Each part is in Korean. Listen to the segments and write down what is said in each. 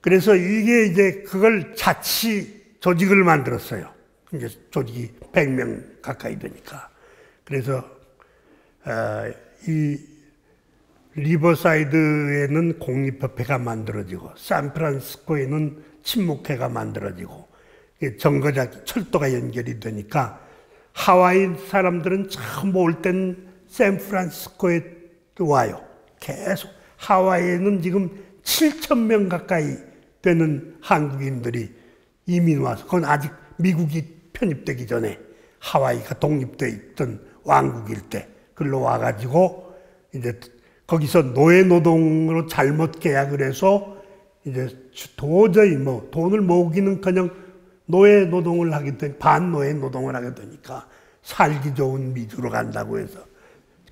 그래서 이게 이제 그걸 자치 조직을 만들었어요. 이제 조직이 100명 가까이 되니까. 그래서 이 리버사이드에는 공립협회가 만들어지고 샌프란시스코에는 친목회가 만들어지고 정거장 철도가 연결이 되니까 하와이 사람들은 처음 올 땐 샌프란시스코에 와요. 계속 하와이에는 지금 7,000명 가까이 되는 한국인들이 이민 와서, 그건 아직 미국이 편입되기 전에 하와이가 독립돼 있던 왕국일 때 글로 와가지고 이제 거기서 노예 노동으로 잘못 계약을 해서 이제 도저히 뭐 돈을 모으기는커녕 노예 노동을 하게 되니, 반노예 노동을 하게 되니까 살기 좋은 미주로 간다고 해서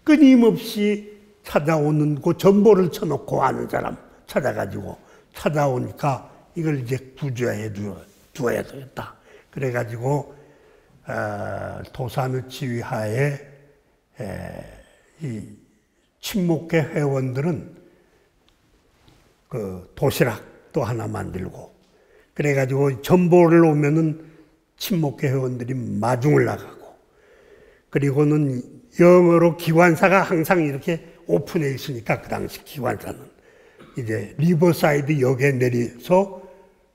끊임없이 찾아오는, 그 전보를 쳐놓고 아는 사람 찾아가지고 찾아오니까 이걸 이제 구조해 두어야 되겠다. 그래가지고 도산의 지휘하에 이 친목회 회원들은 그 도시락도 하나 만들고, 그래가지고 전보를 오면은 친목회 회원들이 마중을 나가고, 그리고는 영어로 기관사가 항상 이렇게 오픈해 있으니까, 그 당시 기관사는 이제 리버사이드 역에 내려서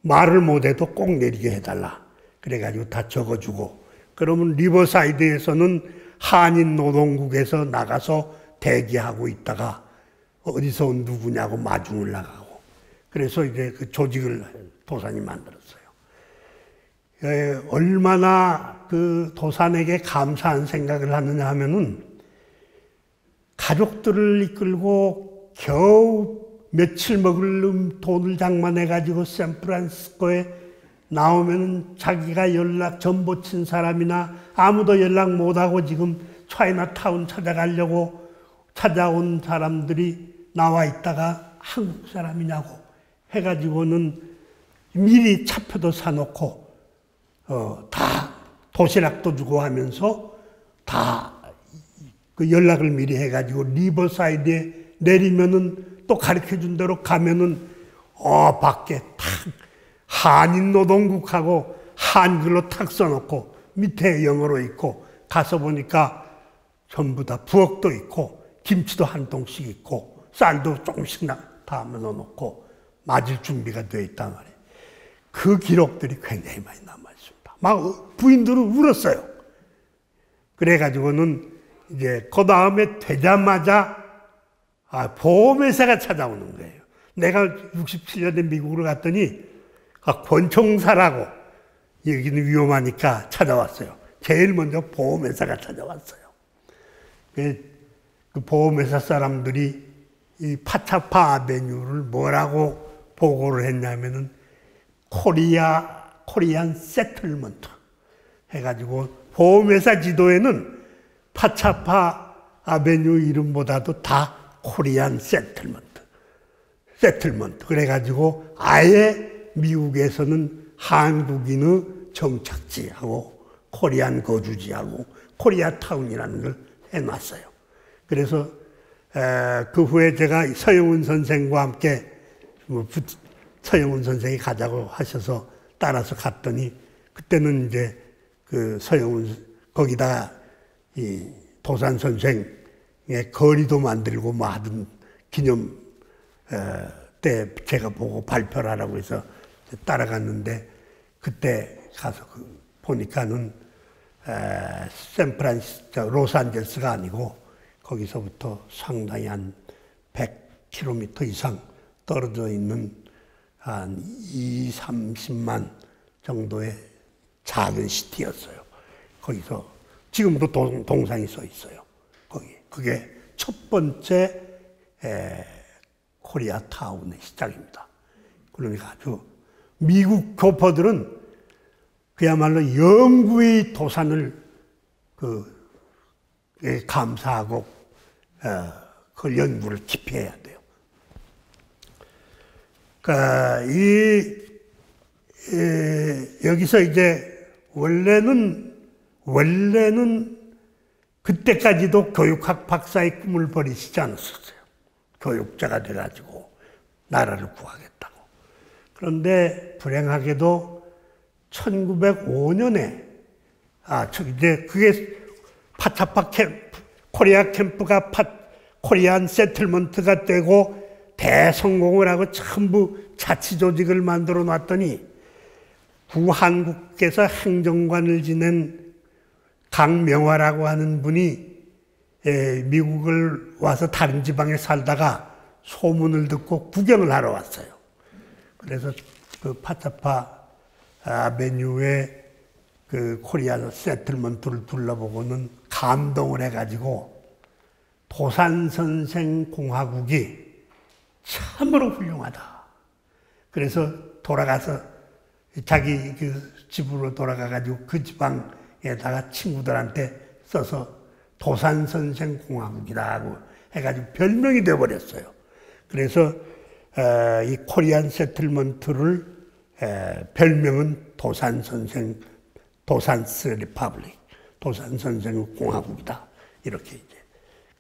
말을 못해도 꼭 내리게 해달라. 그래가지고 다 적어주고, 그러면 리버사이드에서는 한인 노동국에서 나가서 대기하고 있다가 어디서 온 누구냐고 마중을 나가고, 그래서 이제 그 조직을 도산이 만들었어요. 얼마나 그 도산에게 감사한 생각을 하느냐 하면은, 가족들을 이끌고 겨우 며칠 먹을 돈을 장만해가지고 샌프란시스코에 나오면은 자기가 전보 친 사람이나 아무도 연락 못하고 지금 차이나타운 찾아가려고 찾아온 사람들이 나와 있다가 한국 사람이냐고 해가지고는 미리 차표도 사놓고 다 도시락도 주고 하면서 다 그 연락을 미리 해가지고 리버사이드에 내리면은 또 가르쳐준 대로 가면은 밖에 탁 한인 노동국하고 한글로 탁 써놓고 밑에 영어로 있고, 가서 보니까 전부 다 부엌도 있고 김치도 한 통씩 있고 쌀도 조금씩 다 넣어놓고 맞을 준비가 되어 있단 말이에요. 그 기록들이 굉장히 많이 남아있습니다. 막 부인들은 울었어요. 그래가지고는 이제 그 다음에 되자마자 보험회사가 찾아오는 거예요. 내가 67년에 미국으로 갔더니 권총사라고, 여기는 위험하니까 찾아왔어요. 제일 먼저 보험회사가 찾아왔어요. 그 보험회사 사람들이 이 파차파 아베뉴를 뭐라고 보고를 했냐면은 코리안 세틀먼트 해가지고, 보험회사 지도에는 파차파 아베뉴 이름보다도 다 코리안 세틀먼트 그래가지고 아예 미국에서는 한국인의 정착지하고 코리안 거주지하고 코리아타운이라는 걸 해놨어요. 그래서 그 후에 제가 서영훈 선생과 함께, 서영훈 선생이 가자고 하셔서 따라서 갔더니, 그때는 이제 그 서영훈 거기다 이 도산 선생의 거리도 만들고 뭐 하던 기념 때 제가 보고 발표를 하라고 해서 따라갔는데, 그때 가서 보니까는 샌프란시스코, 로스앤젤레스가 아니고 거기서부터 상당히 한 100km 이상 떨어져 있는 한 20-30만 정도의 작은 시티였어요. 거기서 지금도 동상이 서 있어요. 거기. 그게 첫 번째 코리아타운의 시작입니다. 그러니까 아주 미국 교포들은 그야말로 영구히 도산을 감사하고 그 연구를 깊이 해야 돼요. 그러니까 여기서 이제 원래는 그때까지도 교육학 박사의 꿈을 버리시지 않았었어요. 교육자가 돼가지고 나라를 구하겠다고. 그런데 불행하게도 1905년에 이제 그게 파차파 캠프, 코리아 캠프가 코리안 세틀먼트가 되고 대성공을 하고 전부 자치조직을 만들어 놨더니 구한국께서 행정관을 지낸 강명화라고 하는 분이 미국을 와서 다른 지방에 살다가 소문을 듣고 구경을 하러 왔어요. 그래서 그 파차파 아베뉴의 그 코리아 세틀먼트를 둘러보고는 감동을 해가지고 도산선생 공화국이 참으로 훌륭하다. 그래서 돌아가서 자기 그 집으로 돌아가가지고 그 지방에다가 친구들한테 써서 도산선생 공화국이라고 해가지고 별명이 되어버렸어요. 그래서 이 코리안 세틀먼트를 별명은 도산스 리퍼블릭, 도산선생 공화국이다. 이렇게 이제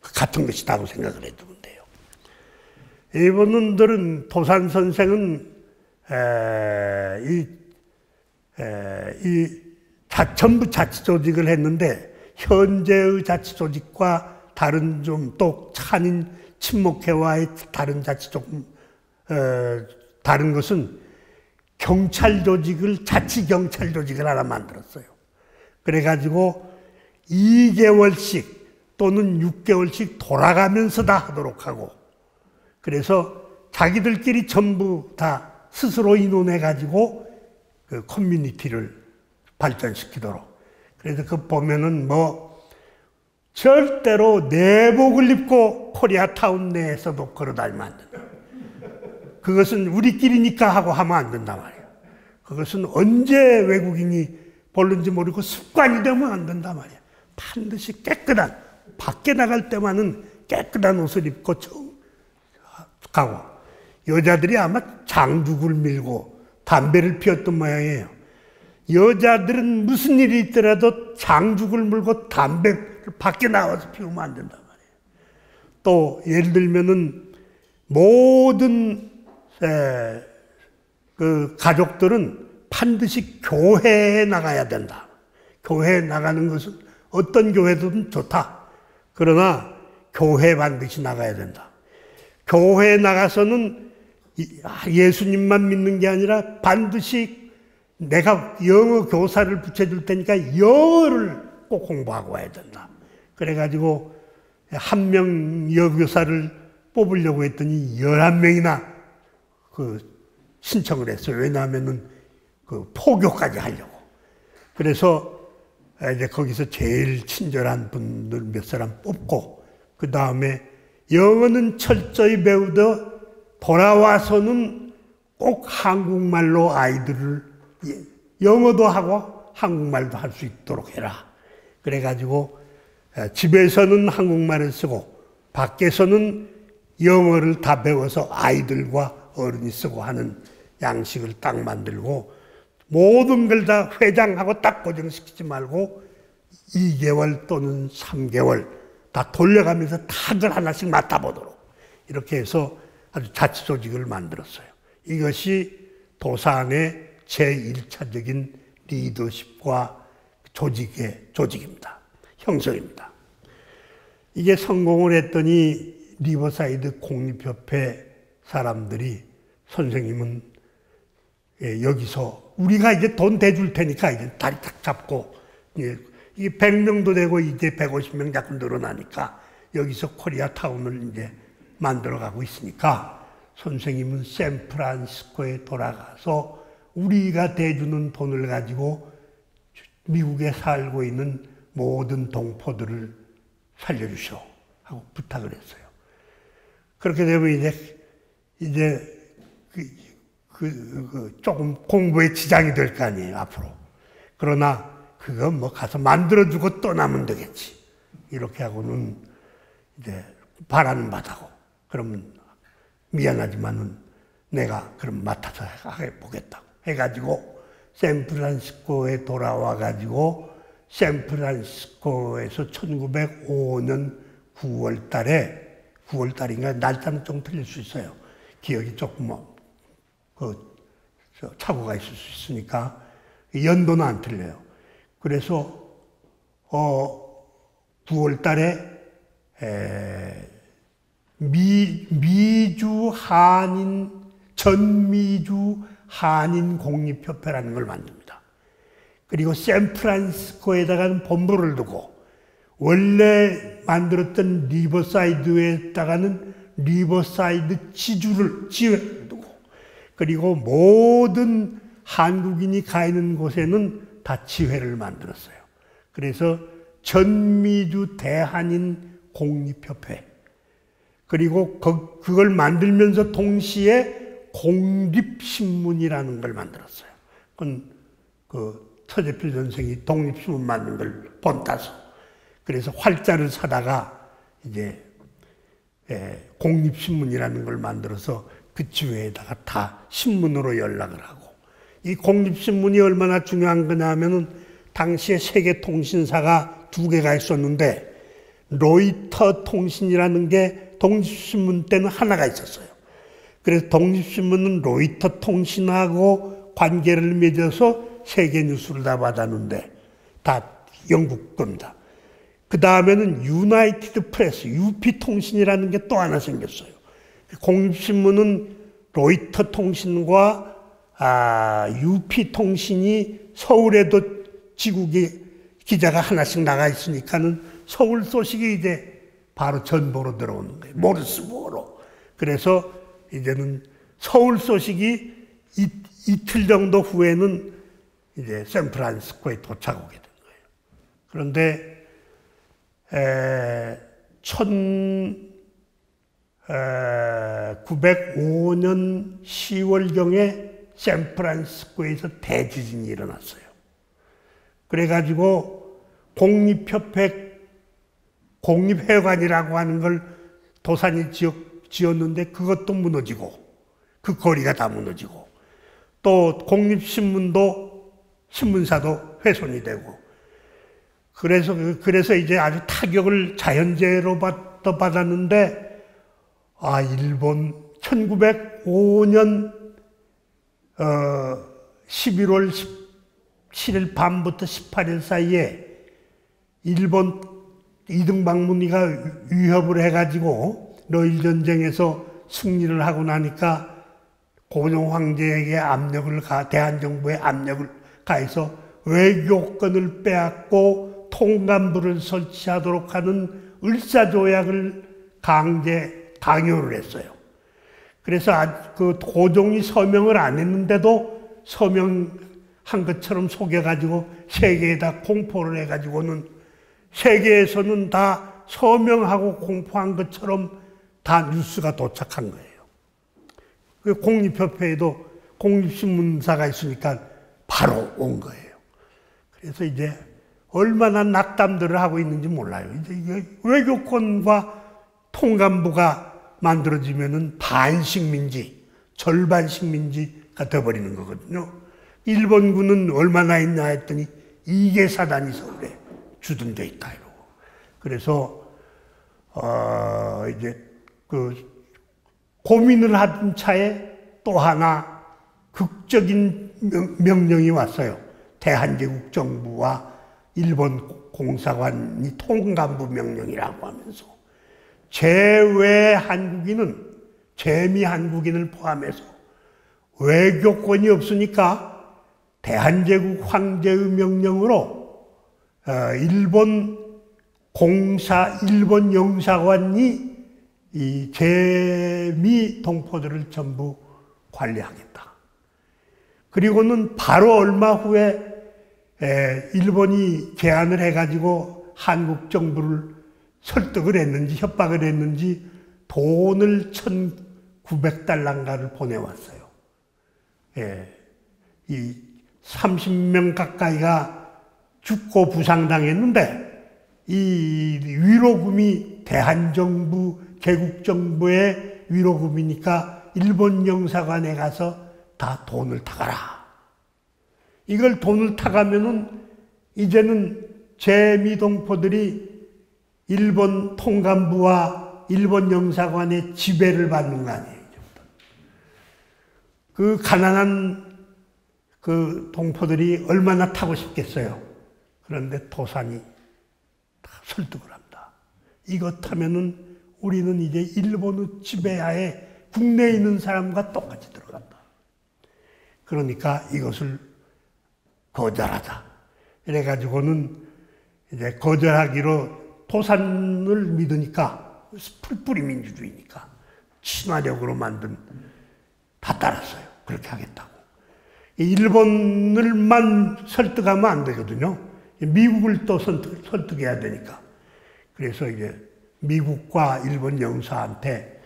같은 것이라고 생각을 해두면 돼요. 일본인들은 도산선생은 전부 자치조직을 했는데 현재의 자치조직과 다른 좀 또 한인 친목회와의 다른 다른 것은 자치경찰조직을 하나 만들었어요. 그래가지고 2개월씩 또는 6개월씩 돌아가면서 다 하도록 하고, 그래서 자기들끼리 전부 다 스스로 인원해가지고 그 커뮤니티를 발전시키도록. 그래서 그 보면은 절대로 내복을 입고 코리아타운 내에서도 걸어다니면 안 된다. 그것은 우리끼리니까 하고 하면 안 된단 말이에요. 그것은 언제 외국인이 볼는지 모르고 습관이 되면 안 된단 말이에요. 반드시 깨끗한, 밖에 나갈 때만은 깨끗한 옷을 입고 가고, 여자들이 아마 장죽을 밀고 담배를 피웠던 모양이에요. 여자들은 무슨 일이 있더라도 장죽을 물고 담배를 밖에 나와서 피우면 안 된단 말이에요. 또 예를 들면은 모든 그 가족들은 반드시 교회에 나가야 된다. 교회에 나가는 것은 어떤 교회든 좋다. 그러나 교회에 반드시 나가야 된다. 교회에 나가서는 예수님만 믿는 게 아니라 반드시 내가 영어 교사를 붙여줄 테니까 영어를 꼭 공부하고 와야 된다. 그래가지고 한 명 여교사를 뽑으려고 했더니 11명이나 그 신청을 했어요. 왜냐하면은 그 포교까지 하려고. 그래서 이제 거기서 제일 친절한 분들 몇 사람 뽑고, 그 다음에 영어는 철저히 배우더 돌아와서는 꼭 한국말로 아이들을 영어도 하고 한국말도 할 수 있도록 해라. 그래가지고 집에서는 한국말을 쓰고 밖에서는 영어를 다 배워서 아이들과 어른이 쓰고 하는 양식을 딱 만들고, 모든 걸 다 회장하고 딱 고정시키지 말고 2개월 또는 3개월 다 돌려가면서 다들 하나씩 맡아보도록 이렇게 해서 아주 자치조직을 만들었어요. 이것이 도산의 제1차적인 리더십과 조직입니다. 형성입니다. 이게 성공을 했더니 리버사이드 공립협회 사람들이 선생님은 여기서 우리가 이제 돈 대줄 테니까 이제 다리 탁 잡고, 이게 100명도 되고 이제 150명 자꾸 늘어나니까 여기서 코리아타운을 이제 만들어가고 있으니까 선생님은 샌프란시스코에 돌아가서 우리가 대주는 돈을 가지고 미국에 살고 있는 모든 동포들을 살려주시오 하고 부탁을 했어요. 그렇게 되면 이제 조금 공부에 지장이 될 거 아니에요, 앞으로. 그러나 그거 뭐 가서 만들어주고 떠나면 되겠지. 이렇게 하고는 이제 바라는 바다고. 그러면 미안하지만은 내가 그럼 맡아서 해보겠다고 해가지고 샌프란시스코에 돌아와가지고 샌프란시스코에서 1905년 9월달인가, 날짜는 좀 틀릴 수 있어요. 기억이 조금 착오가 있을 수 있으니까 연도는 안 틀려요. 그래서 9월 달에 미주 한인 전미주 한인 공립협회라는 걸 만듭니다. 그리고 샌프란시스코에다가는 본부를 두고 원래 만들었던 리버사이드에다가는 리버사이드 지회를 두고 그리고 모든 한국인이 가 있는 곳에는 다 지회를 만들었어요. 그래서 전미주 대한인 공립협회 그리고 그걸 만들면서 동시에 공립신문이라는 걸 만들었어요. 그건 서재필 선생이 독립신문 만든 걸 본따서 그래서 활자를 사다가 이제 공립신문이라는 걸 만들어서 그 지회에다가 다 신문으로 연락을 하고 이 공립신문이 얼마나 중요한 거냐 하면은 당시에 세계 통신사가 2개가 있었는데 로이터 통신이라는 게 독립신문 때는 하나가 있었어요. 그래서 독립신문은 로이터 통신하고 관계를 맺어서 세계 뉴스를 다 받았는데 다 영국 겁니다. 그 다음에는 유나이티드 프레스, UP 통신이라는 게 또 하나 생겼어요. 공립신문은 로이터 통신과 UP 통신이 서울에도 지국에 기자가 하나씩 나가 있으니까는 서울 소식이 이제 바로 전보로 들어오는 거예요. 모르스보로. 그래서 이제는 서울 소식이 이틀 정도 후에는 이제 샌프란시스코에 도착하게 된 거예요. 그런데 1905년 10월경에 샌프란시스코에서 대지진이 일어났어요. 그래가지고 공립회관이라고 하는 걸 도산이 지었는데 그것도 무너지고 그 거리가 다 무너지고 또 공립신문도 신문사도 훼손이 되고 그래서 이제 아주 타격을 자연재해로 받았는데 일본 1905년 11월 17일 밤부터 18일 사이에 일본 이등박문희가 위협을 해가지고 러일전쟁에서 승리를 하고 나니까 고종 황제에게 대한정부에 압력을 가해서 외교권을 빼앗고 통감부를 설치하도록 하는 을사조약을 강요를 했어요. 그래서 그 고종이 서명을 안 했는데도 서명한 것처럼 속여가지고 세계에다 공포를 해가지고는 세계에서는 다 서명하고 공포한 것처럼 다 뉴스가 도착한 거예요. 그 공립협회에도 공립신문사가 있으니까 바로 온 거예요. 그래서 이제 얼마나 낙담들을 하고 있는지 몰라요. 이제 이게 외교권과 통감부가 만들어지면은 반식민지, 절반식민지가 돼버리는 거거든요. 일본군은 얼마나 있나 했더니 이계 사단이 서울에 주둔돼 있다 이러고. 그래서 이제 고민을 하던 차에 또 하나 극적인 명령이 왔어요. 대한제국 정부와 일본 공사관이 통감부 명령이라고 하면서 재미 한국인을 포함해서 외교권이 없으니까 대한제국 황제의 명령으로 일본 영사관이 이 재미 동포들을 전부 관리하겠다. 그리고는 바로 얼마 후에 일본이 제안을 해가지고 한국 정부를 설득을 했는지 협박을 했는지 돈을 1,900달러인가를 보내왔어요. 이 30명 가까이가 죽고 부상당했는데 이 위로금이 대한정부, 개국정부의 위로금이니까 일본 영사관에 가서 다 돈을 타가라. 이걸 돈을 타가면은 이제는 재미동포들이 일본 통감부와 일본 영사관의 지배를 받는 거 아니에요. 그 가난한 그 동포들이 얼마나 타고 싶겠어요. 그런데 도산이 다 설득을 합니다. 이거 타면은 우리는 이제 일본의 지배하에 국내에 있는 사람과 똑같이 들어간다. 그러니까 이것을 거절하자. 이래가지고는 이제 거절하기로 도산을 믿으니까 풀뿌리 민주주의니까 친화력으로 만든 다 따랐어요. 그렇게 하겠다고. 일본을만 설득하면 안 되거든요. 미국을 또 설득해야 되니까. 그래서 이제 미국과 일본 영사한테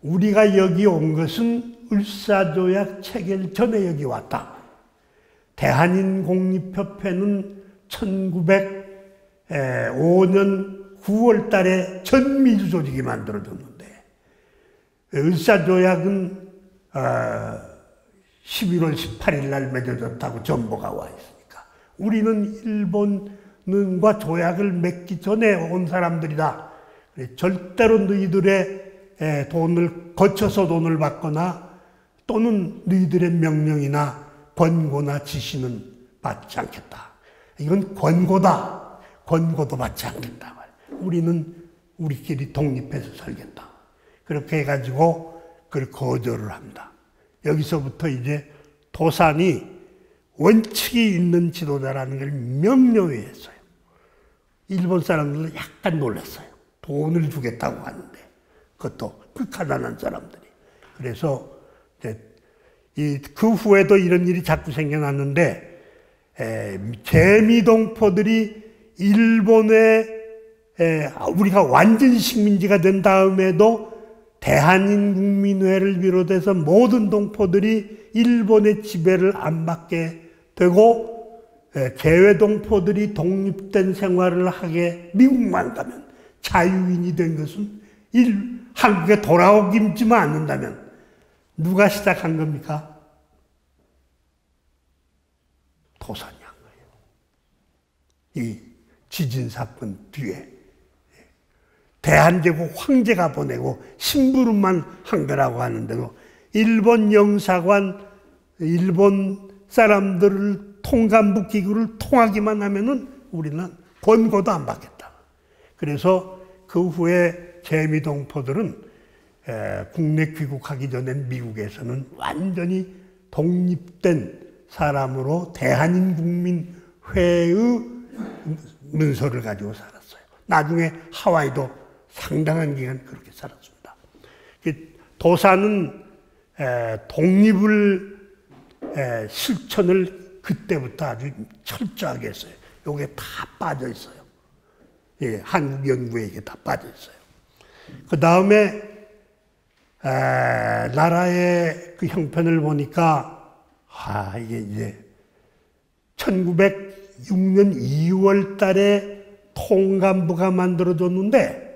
우리가 여기 온 것은 을사조약 체결 전에 여기 왔다. 대한인국립협회는 1905년 9월 달에 전민주조직이 만들어졌는데 을사조약은 11월 18일 날 맺어졌다고 정보가 와 있으니까 우리는 일본과 조약을 맺기 전에 온 사람들이다. 절대로 너희들의 돈을 거쳐서 돈을 받거나 또는 너희들의 명령이나 권고나 지시는 받지 않겠다. 이건 권고다. 권고도 받지 않겠다. 우리는 우리끼리 독립해서 살겠다. 그렇게 해가지고 그걸 거절을 합니다. 여기서부터 이제 도산이 원칙이 있는 지도자라는 걸 명료히 했어요. 일본 사람들은 약간 놀랐어요. 돈을 주겠다고 하는데 그것도 극하다는 사람들이. 그래서 이제 그 후에도 이런 일이 자꾸 생겨났는데 재미동포들이 일본에 우리가 완전 식민지가 된 다음에도 대한인국민회를 비롯해서 모든 동포들이 일본의 지배를 안 받게 되고 개외동포들이 독립된 생활을 하게 미국만 가면 자유인이 된 것은 한국에 돌아오기만 않는다면 누가 시작한 겁니까? 도산이 한 거예요. 이 지진 사건 뒤에 대한제국 황제가 보내고 심부름만 한 거라고 하는데도 일본 영사관, 일본 사람들을 통간부 기구를 통하기만 하면은 우리는 권고도 안 받겠다. 그래서 그 후에 재미동포들은 국내 귀국하기 전엔 미국에서는 완전히 독립된 사람으로 대한인국민회의 문서를 가지고 살았어요. 나중에 하와이도 상당한 기간 그렇게 살았습니다. 도산은 독립을 실천을 그때부터 아주 철저하게 했어요. 요게 다 빠져 있어요. 예, 한국 연구에 이게 다 빠져 있어요. 그 다음에 나라의 그 형편을 보니까 이게 이제 1906년 2월 달에 통감부가 만들어졌는데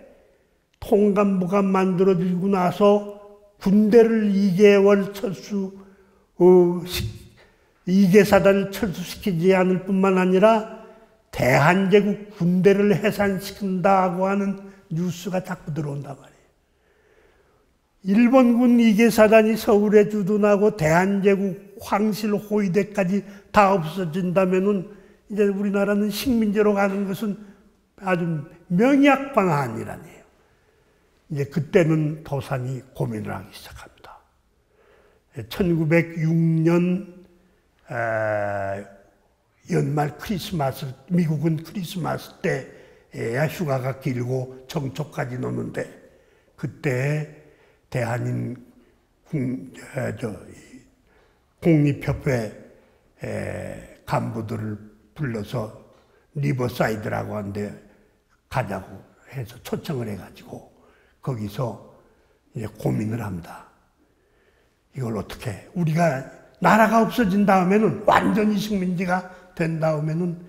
통감부가 만들어지고 나서 군대를 2개월 이계사단을 철수시키지 않을 뿐만 아니라 대한제국 군대를 해산시킨다고 하는 뉴스가 자꾸 들어온단 말이에요. 일본군 이계사단이 서울에 주둔하고 대한제국 황실 호위대까지 다 없어진다면은 이제 우리나라는 식민지로 가는 것은 아주 명약방안이라네요. 이제 그때는 도산이 고민을 하기 시작합니다. 1906년 연말 크리스마스, 미국은 크리스마스 때야 휴가가 길고 정초까지 노는데 그때 대한인 국립협회 간부들을 불러서 리버사이드라고 하는데 가자고 해서 초청을 해가지고 거기서 이제 고민을 합니다. 이걸 어떻게 우리가 나라가 없어진 다음에는 완전히 식민지가 된 다음에는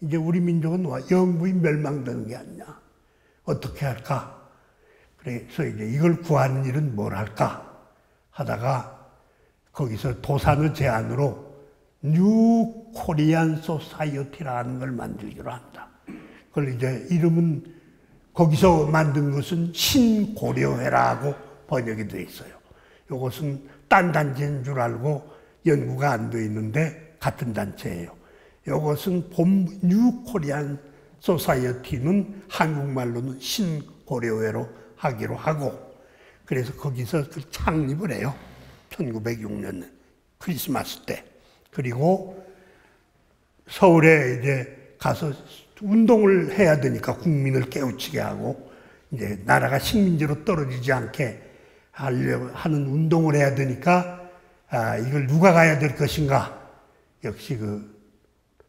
이제 우리 민족은 영구히 멸망되는 게 아니냐. 어떻게 할까? 그래서 이제 이걸 구하는 일은 뭘 할까? 하다가 거기서 도산의 제안으로 뉴 코리안 소사이어티라는 걸 만들기로 합니다. 그걸 이제 이름은 거기서 만든 것은 신고려회라고 번역이 되어 있어요. 이것은 딴 단지인 줄 알고 연구가 안 되어 있는데 같은 단체예요. 이것은 봄 뉴 코리안 소사이어티는 한국말로는 신고려회로 하기로 하고, 그래서 거기서 그 창립을 해요. 1906년 크리스마스 때. 그리고 서울에 이제 가서 운동을 해야 되니까 국민을 깨우치게 하고, 이제 나라가 식민지로 떨어지지 않게 하는 운동을 해야 되니까, 이걸 누가 가야 될 것인가? 역시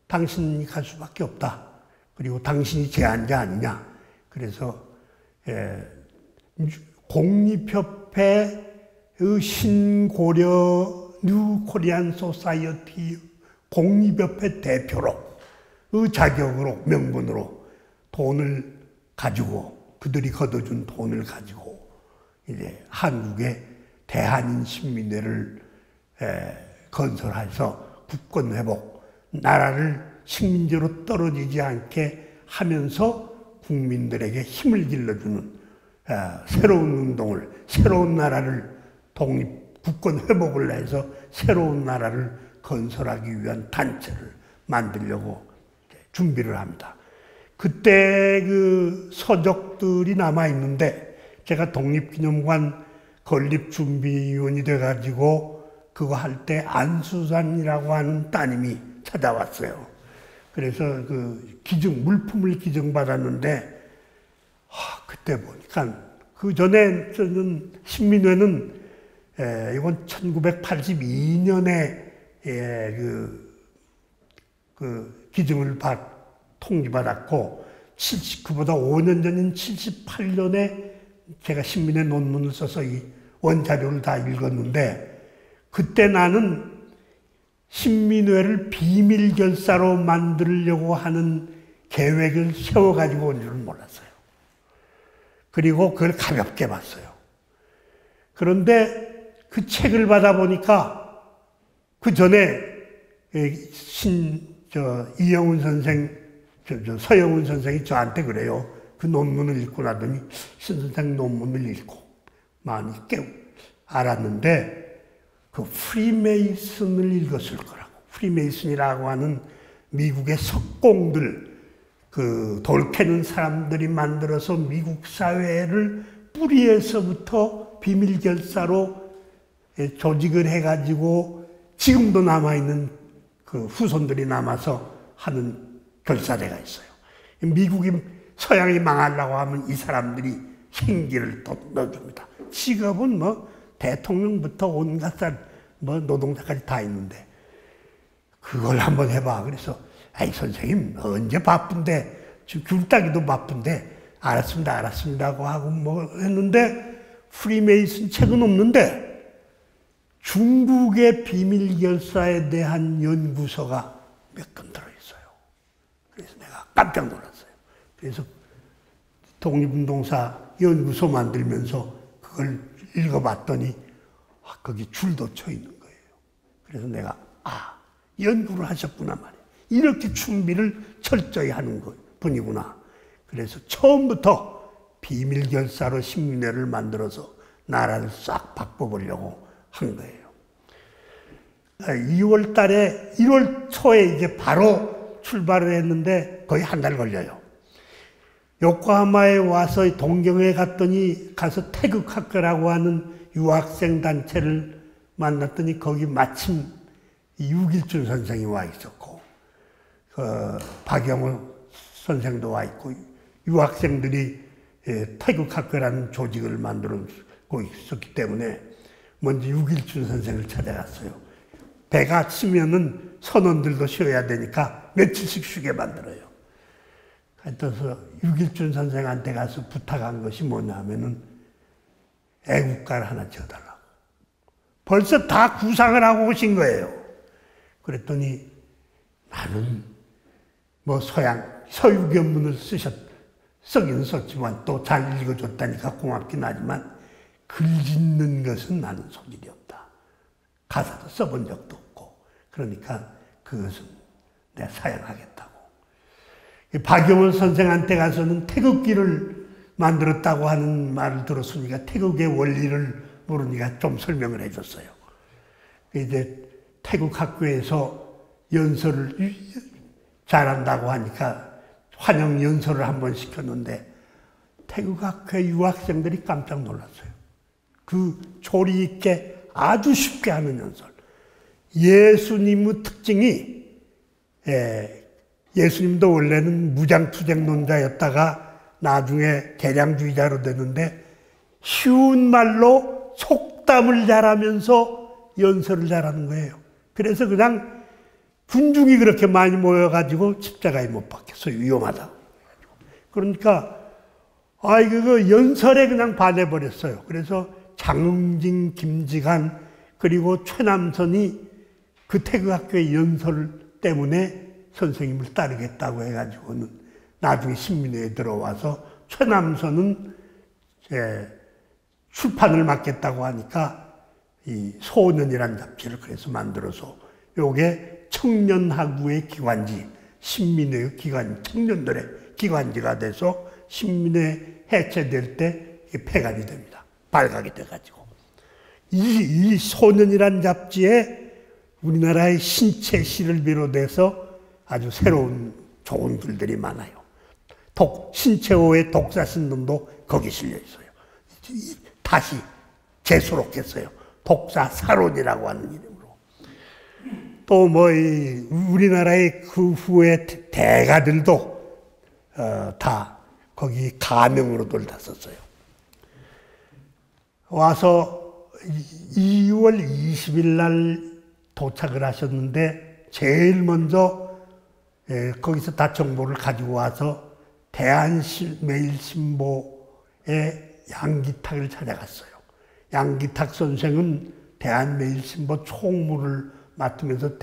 당신이 갈 수밖에 없다. 그리고 당신이 제안자 아니냐. 그래서 공립협회의 신고려 뉴 코리안 소사이어티 공립협회 대표로 그 자격으로 명분으로 돈을 가지고, 그들이 걷어준 돈을 가지고 이제 한국의 대한인 신민회를 건설해서 국권 회복, 나라를 식민지로 떨어지지 않게 하면서 국민들에게 힘을 길러주는 새로운 운동을, 새로운 나라를 국권 회복을 해서 새로운 나라를 건설하기 위한 단체를 만들려고 준비를 합니다. 그때 그 서적들이 남아있는데, 제가 독립기념관 건립준비위원이 돼가지고 그거 할 때 안수산이라고 하는 따님이 찾아왔어요. 그래서 물품을 기증받았는데, 그때 보니까, 그 전에 저는 신민회는, 이건 1982년에, 기증을 통지받았고, 그보다 5년 전인 78년에 제가 신민회 논문을 써서 이 원자료를 다 읽었는데, 그때 나는 신민회를 비밀결사로 만들려고 하는 계획을 세워가지고 온 줄은 몰랐어요. 그리고 그걸 가볍게 봤어요. 그런데 그 책을 받아보니까, 그 전에 이영훈 선생, 서영훈 선생이 저한테 그래요. 그 논문을 읽고 나더니 신 선생 논문을 읽고 많이 알았는데, 그 프리메이슨을 읽었을 거라고. 프리메이슨이라고 하는 미국의 석공들, 돌 캐는 사람들이 만들어서 미국 사회를 뿌리에서부터 비밀결사로 조직을 해가지고 지금도 남아있는 그 후손들이 남아서 하는 결사대가 있어요. 미국이 서양이 망하려고 하면 이 사람들이 생기를 또 넣어줍니다. 직업은 대통령부터 온갖 노동자까지 다 있는데, 그걸 한번 해봐. 그래서, 선생님, 언제 바쁜데, 지금 귤 따기도 바쁜데, 알았습니다 하고 했는데, 프리메이슨 책은 없는데, 중국의 비밀결사에 대한 연구서가 몇 권 들어있어요. 그래서 내가 깜짝 놀랐어요. 그래서 독립운동사 연구소 만들면서 그걸 읽어봤더니 거기 줄도 쳐 있는 거예요. 그래서 내가 연구를 하셨구나 말이에요. 이렇게 준비를 철저히 하는 분이구나. 그래서 처음부터 비밀결사로 신민회를 만들어서 나라를 싹 바꿔보려고 한 거예요. 2월 달에 1월 초에 이제 바로 출발을 했는데 거의 한 달 걸려요. 요코하마에 와서 동경에 갔더니 가서 태극학교라고 하는 유학생 단체를 만났더니 거기 마침 유길준 선생이 와 있었고, 박영호 선생도 와 있고, 유학생들이 태극학교라는 조직을 만들고 있었기 때문에 먼저 유길준 선생을 찾아갔어요. 배가 치면은 선원들도 쉬어야 되니까 며칠씩 쉬게 만들어요. 그래서 유길준 선생한테 가서 부탁한 것이 뭐냐 하면은 애국가를 하나 지어달라고. 벌써 다 구상을 하고 오신 거예요. 그랬더니 나는 서유견문을 쓰기는 썼지만 또 잘 읽어줬다니까 고맙긴 하지만 글 짓는 것은 나는 소질이 없다. 가사도 써본 적도 없고. 그러니까 그것은 내가 사양하겠다고. 박영원 선생한테 가서는 태극기를 만들었다고 하는 말을 들었으니까 태극의 원리를 모르니까 좀 설명을 해줬어요. 이제 태극학교에서 연설을 잘한다고 하니까 환영 연설을 한번 시켰는데 태국학회 유학생들이 깜짝 놀랐어요. 그 조리 있게 아주 쉽게 하는 연설. 예수님의 특징이 예수님도 원래는 무장투쟁론자였다가 나중에 개량주의자로 되는데 쉬운 말로 속담을 잘하면서 연설을 잘하는 거예요. 그래서 그냥 군중이 그렇게 많이 모여가지고 십자가에 못 박혔어요. 위험하다고. 그러니까 그 연설에 그냥 반해버렸어요. 그래서 장응진, 김지관 그리고 최남선이 그 태극학교의 연설 때문에 선생님을 따르겠다고 해가지고는 나중에 신민회에 들어와서 최남선은 출판을 맡겠다고 하니까 이 소년이라는 잡지를 그래서 만들어서 요게 청년하구의 기관지, 신민회의 기관, 청년들의 기관지가 돼서 신민회 해체될 때 폐간이 됩니다. 발각이 돼가지고. 이 소년이란 잡지에 우리나라의 신채시를 비롯해서 아주 새로운 좋은 글들이 많아요. 신채호의 독사신론도 거기 실려 있어요. 다시 재수록했어요. 독사사론이라고 하는 이름으로. 또 우리나라의 그 후에 대가들도 다 거기 가명으로들 다 썼어요. 와서 2월 20일 날 도착을 하셨는데 제일 먼저 거기서 다 정보를 가지고 와서 대한매일신보의 양기탁을 찾아갔어요. 양기탁 선생은 대한매일신보 총무를 맡으면서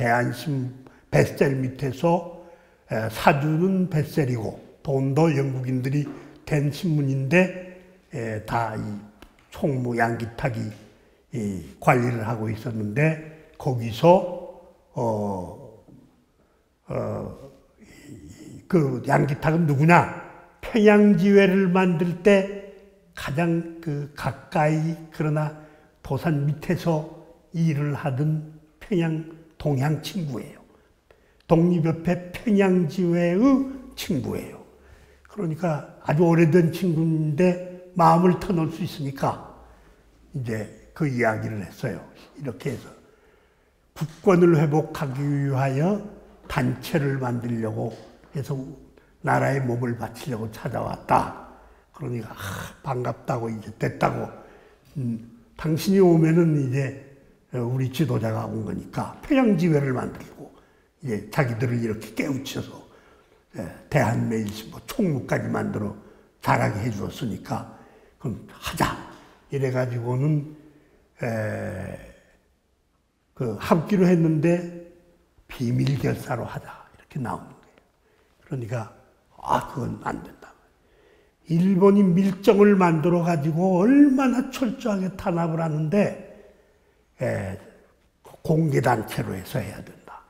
베셀 밑에서 사주는 베셀이고 돈도 영국인들이 된 신문인데 다 이 총무 양기탁이 관리를 하고 있었는데 거기서 그 양기탁은 누구냐? 평양지회를 만들 때 가장 가까이 그러나 도산 밑에서 일을 하던 동양 친구예요. 독립협회 평양지회의 친구예요. 그러니까 아주 오래된 친구인데 마음을 터놓을 수 있으니까 이제 그 이야기를 했어요. 이렇게 해서 국권을 회복하기 위하여 단체를 만들려고 해서 나라에 몸을 바치려고 찾아왔다. 그러니까 반갑다고 이제 됐다고. 당신이 오면은 이제 우리 지도자가 온 거니까 평양지회를 만들고 이제 자기들을 이렇게 깨우쳐서 대한매일신보 총무까지 만들어 잘하게 해주었으니까 그럼 하자. 이래가지고는 합기로 했는데 비밀 결사로 하자 이렇게 나오는 거예요. 그러니까 그건 안 된다. 일본이 밀정을 만들어 가지고 얼마나 철저하게 탄압을 하는데 공개단체로 해서 해야 된다.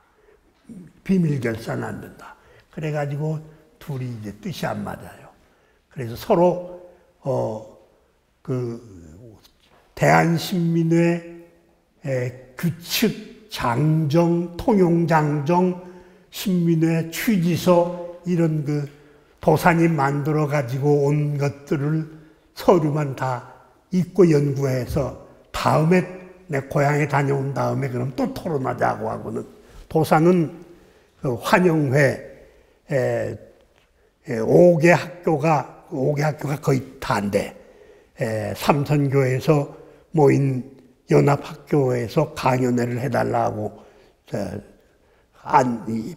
비밀 결사는 안 된다. 그래가지고 둘이 이제 뜻이 안 맞아요. 그래서 서로 대한신민회 규칙, 장정, 통용장정, 신민회 취지서 이런 도산이 만들어 가지고 온 것들을 서류만 다 읽고 연구해서 다음에 내 고향에 다녀온 다음에 그럼 또 토론하자고 하고는 도산은 환영회 5개 학교가 거의 다인데 삼선교에서 모인 연합학교에서 강연회를 해달라고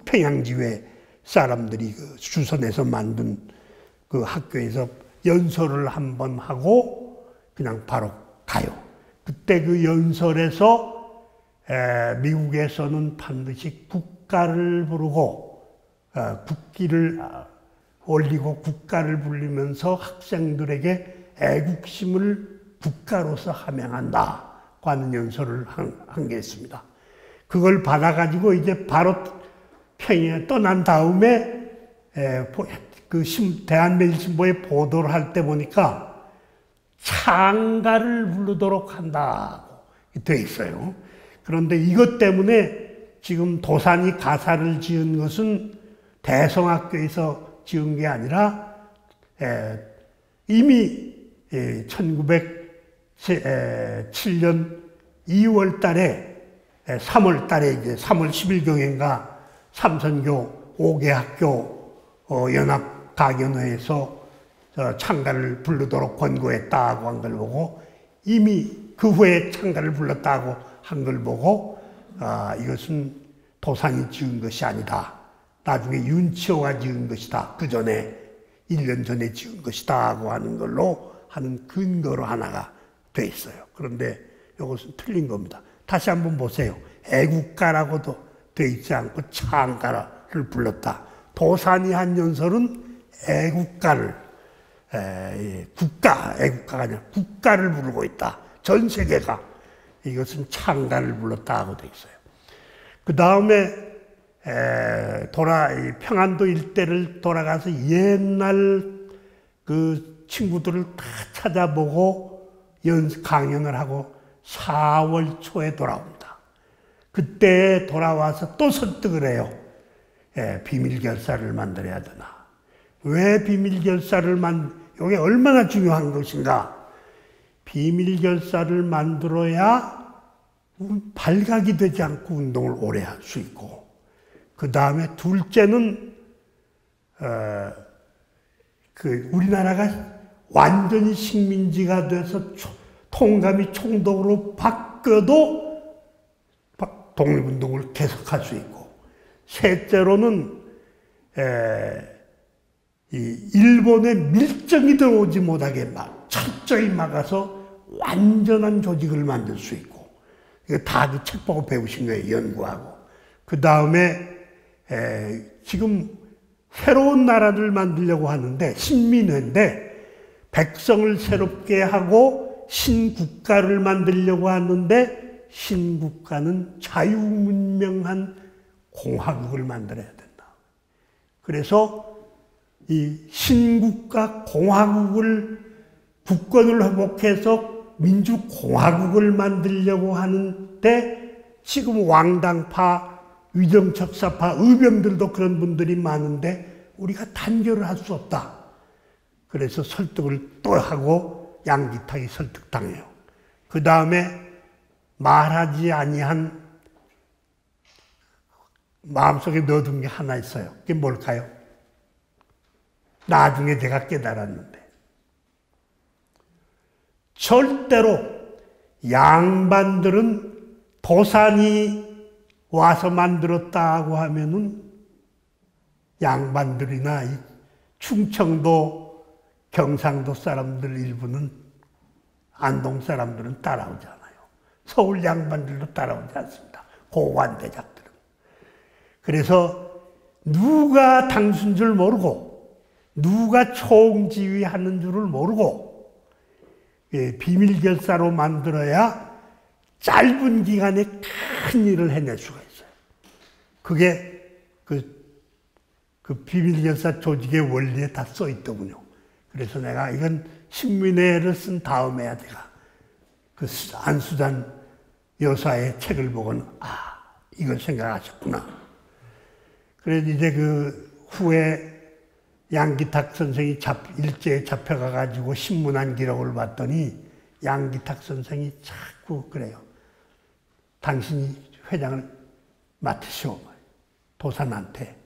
평양지회 사람들이 주선해서 만든 그 학교에서 연설을 한번 하고 그냥 바로 가요. 그때 그 연설에서 미국에서는 반드시 국가를 부르고 국기를 올리고 국가를 부르면서 학생들에게 애국심을 국가로서 함양한다고 하는 연설을 한 게 있습니다. 그걸 받아가지고 이제 바로 평양에 떠난 다음에 대한매일신보에 보도를 할 때 보니까 창가를 부르도록 한다고 돼 있어요. 그런데 이것 때문에 지금 도산이 가사를 지은 것은 대성학교에서 지은 게 아니라 이미 1907년 2월 달에 3월 달에 이제 3월 10일경인가 삼선교 5개 학교 연합 가견회에서 창가를 부르도록 권고했다고 한 걸 보고, 이미 그 후에 창가를 불렀다고 한 걸 보고 이것은 도산이 지은 것이 아니다. 나중에 윤치호가 지은 것이다. 그 전에 1년 전에 지은 것이다 하고 하는 걸로 하는 근거로 하나가 돼 있어요. 그런데 이것은 틀린 겁니다. 다시 한번 보세요. 애국가라고도 돼 있지 않고 창가를 불렀다. 도산이 한 연설은 애국가를 애국가가 아니라 국가를 부르고 있다. 전 세계가. 이것은 창가를 불렀다 하고 돼 있어요. 그 다음에 평안도 일대를 돌아가서 옛날 그 친구들을 다 찾아보고 강연을 하고 4월 초에 돌아옵니다. 그때 돌아와서 또 설득을 해요. 비밀결사를 만들어야 되나. 왜 비밀결사를 이게 얼마나 중요한 것인가. 비밀결사를 만들어야 발각이 되지 않고 운동을 오래 할 수 있고, 그 다음에 둘째는 우리나라가 완전히 식민지가 돼서 통감이 총독으로 바뀌어도 독립운동을 계속할 수 있고, 셋째로는 일본의 밀정이 들어오지 못하게 철저히 막아서 완전한 조직을 만들 수 있고, 이거 다 그 책 보고 배우신 거예요. 연구하고. 그 다음에 지금 새로운 나라를 만들려고 하는데, 신민회인데 백성을 새롭게 하고 신국가를 만들려고 하는데, 신국가는 자유문명한 공화국을 만들어야 된다. 그래서 이 신국가 공화국을 국권을 회복해서 민주공화국을 만들려고 하는데, 지금 왕당파, 위정척사파, 의병들도 그런 분들이 많은데 우리가 단결을 할 수 없다. 그래서 설득을 또 하고 양기탁이 설득당해요. 그 다음에 말하지 아니한 마음속에 넣어둔 게 하나 있어요. 그게 뭘까요? 나중에 제가 깨달았는데, 절대로 양반들은 도산이 와서 만들었다고 하면은 양반들이나 이 충청도, 경상도 사람들 일부는, 안동 사람들은 따라오지 않아요. 서울 양반들도 따라오지 않습니다. 고관대작들은. 그래서 누가 당순 줄 모르고, 누가 총지휘하는 줄을 모르고, 비밀결사로 만들어야 짧은 기간에 큰 일을 해낼 수가 있어요. 그게 그 비밀결사 조직의 원리에 다 써 있더군요. 그래서 내가 이건 신민회를 쓴 다음에야 내가 그 안수잔 여사의 책을 보고는 이걸 생각하셨구나. 그래서 이제 그 후에 양기탁 선생이 일제에 잡혀가가지고 신문한 기록을 봤더니 양기탁 선생이 자꾸 그래요. 당신이 회장을 맡으시오. 도산한테.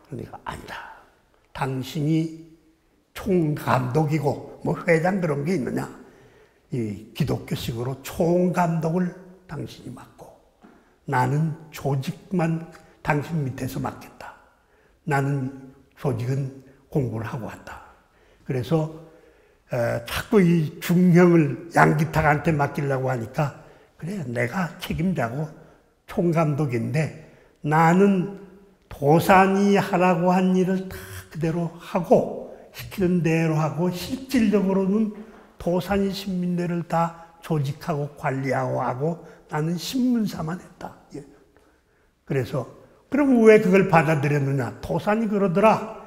그러니까 아니다. 당신이 총감독이고 뭐 회장 그런 게 있느냐. 이 기독교식으로 총감독을 당신이 맡고, 나는 조직만 당신 밑에서 맡겠다. 나는 조직은 공부를 하고 왔다. 그래서 자꾸 이 중형을 양기탁한테 맡기려고 하니까, 그래 내가 책임자고 총감독인데 나는 도산이 하라고 한 일을 다 그대로 하고 시키는 대로 하고, 실질적으로는 도산이 신민회를 다 조직하고 관리하고 하고 나는 신문사만 했다. 그래서 그럼 왜 그걸 받아들였느냐. 도산이 그러더라.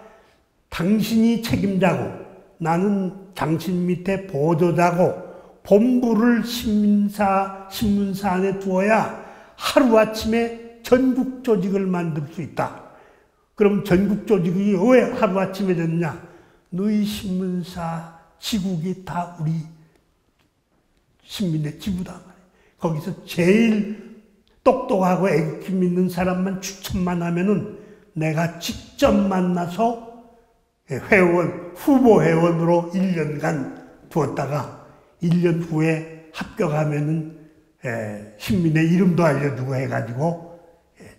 당신이 책임자고 나는 당신 밑에 보조자고 본부를 신문사 안에 두어야 하루아침에 전국 조직을 만들 수 있다. 그럼 전국 조직이 왜 하루아침에 됐냐? 너희 신문사 지국이 다 우리 신민의 지부다 말이야. 거기서 제일 똑똑하고 애국심 있는 사람만 추천만 하면은 내가 직접 만나서 회원, 후보 회원으로 1년간 두었다가 1년 후에 합격하면은 신민의 이름도 알려주고 해가지고